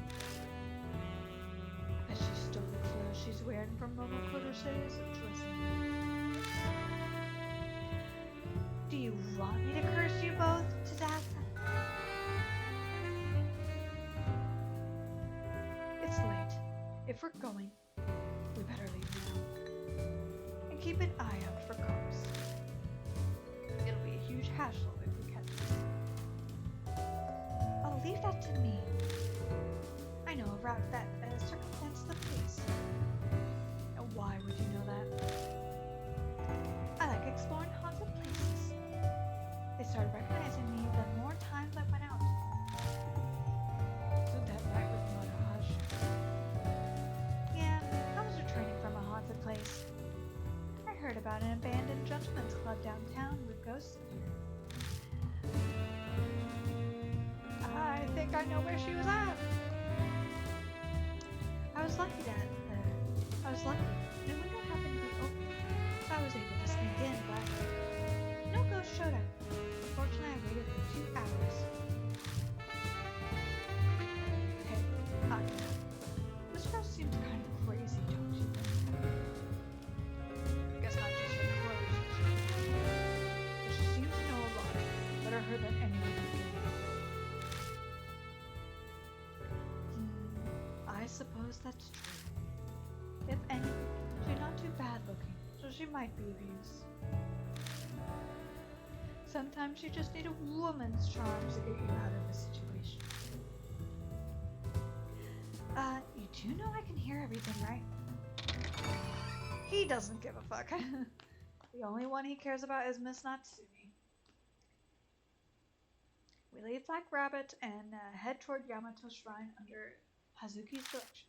I bet she stole the clothes she's wearing from Momokoto's dressing room. Do you want me to curse you both to death? It's late. If we're going, we better leave now. And keep an eye out for cars. It'll be a huge hassle if we catch this. I'll leave that to me. I know a route that circumvents the police. And why would you know that? I like exploring haunted places. They started recognizing me the more times I went out. So that night with Motherhush. Yeah, I was returning from a haunted place. I heard about an abandoned gentleman's club downtown with ghosts in here. I think think I know where she was at. I was lucky that, the window happened to be open, so I was able to sneak in, but no ghost showed up. Unfortunately, I waited for 2 hours. Hey, this girl seems kind of crazy, don't you think? I guess not just her clothes, but she seems to know a lot. Better her than anyone who can. I suppose that's true. If anything, she's not too bad looking, so she might be of use. Sometimes you just need a woman's charms to get you out of a situation. You do know I can hear everything, right? He doesn't give a fuck. The only one he cares about is Miss Natsumi. We leave Black Rabbit and head toward Yamato Shrine under Hazuki's direction.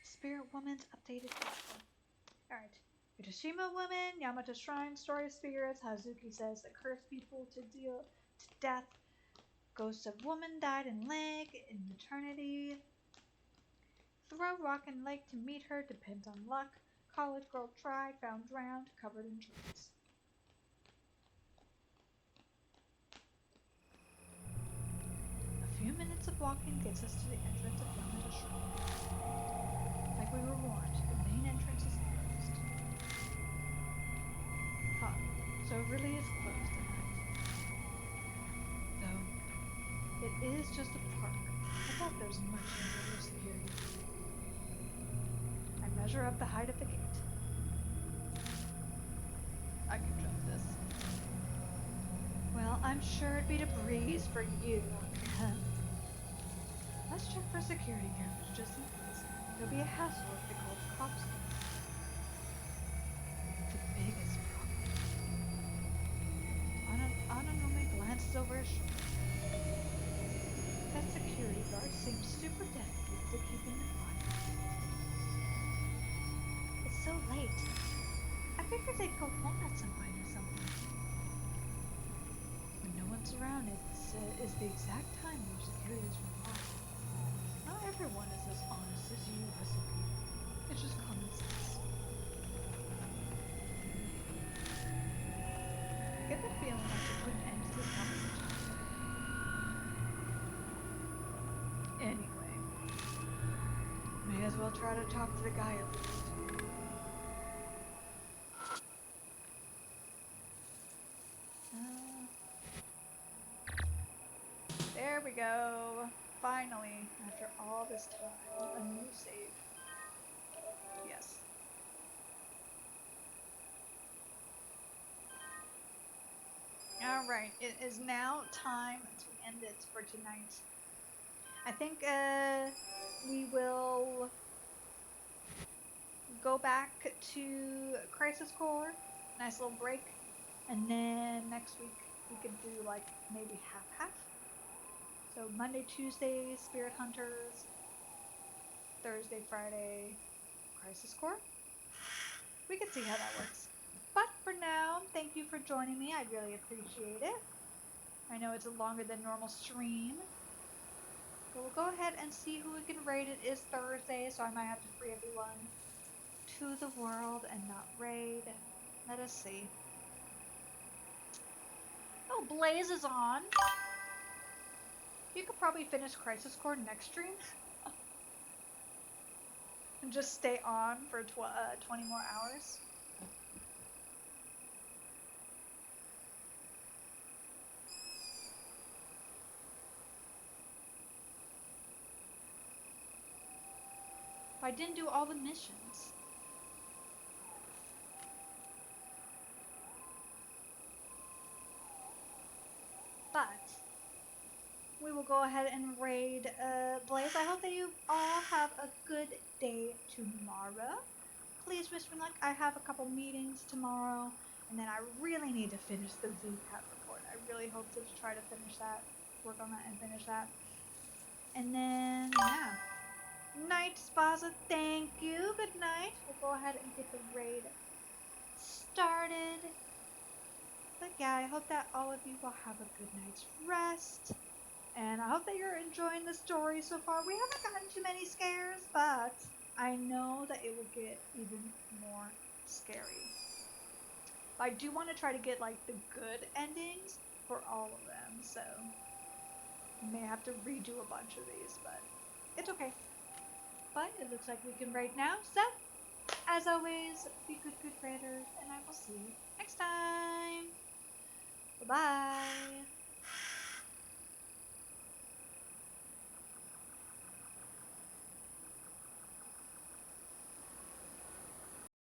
Spirit Woman's updated info. Alright. Futoshima Woman, Yamato Shrine, Story of Spirits, Hazuki says that cursed people to deal to death. Ghost of woman died in lake in maternity. Throw rock in lake to meet her, depends on luck. College girl tried, found drowned, covered in trees. A few minutes of walking gets us to the entrance of Yamato Shrine. Like we were warned, the main entrance is closed. Huh, so it really is closed at night. Though, it is just a park. I thought there was much more security. I measure up the height of the gate. I can jump this. Well, I'm sure it'd be a breeze for you. Let's check for security cameras just in case. There'll be a hassle if they call the cops. The biggest problem. Ananome glances over his shoulder. That security guard seems super dedicated to keeping the quiet. It's so late. I figured they'd go home at some point or something. When no one's around, is the exact time where security is required. Not everyone is as honest as you, Hazuki. It's just common sense. I get the feeling I should put an end to this conversation. Anyway, may as well try to talk to the guy at least. There we go. Finally, after all this time, a new save. Yes. Alright, it is now time to end it for tonight. I think we will go back to Crisis Core, nice little break, and then next week we could do like maybe half-half. So Monday, Tuesday, Spirit Hunters, Thursday, Friday, Crisis Core. We can see how that works. But for now, thank you for joining me. I really appreciate it. I know it's a longer than normal stream. But we'll go ahead and see who we can raid. It is Thursday, so I might have to free everyone to the world and not raid. Let us see. Oh, Blaze is on. You could probably finish Crisis Core next stream. And just stay on for 20 more hours. I didn't do all the missions. But we will go ahead and raid Blaze. I hope that you all have a good day tomorrow. Please wish me luck. I have a couple meetings tomorrow, and then I really need to finish the VCAT report. I really hope to try to finish that, work on that and finish that. And then, yeah. Night, Spaza, thank you. Good night. We'll go ahead and get the raid started. But yeah, I hope that all of you will have a good night's rest. And I hope that you're enjoying the story so far. We haven't gotten too many scares, but I know that it will get even more scary. But I do want to try to get like the good endings for all of them, so may have to redo a bunch of these, but it's okay. But it looks like we can rate now. So, as always, be good raiders, and I will see you next time. Bye bye.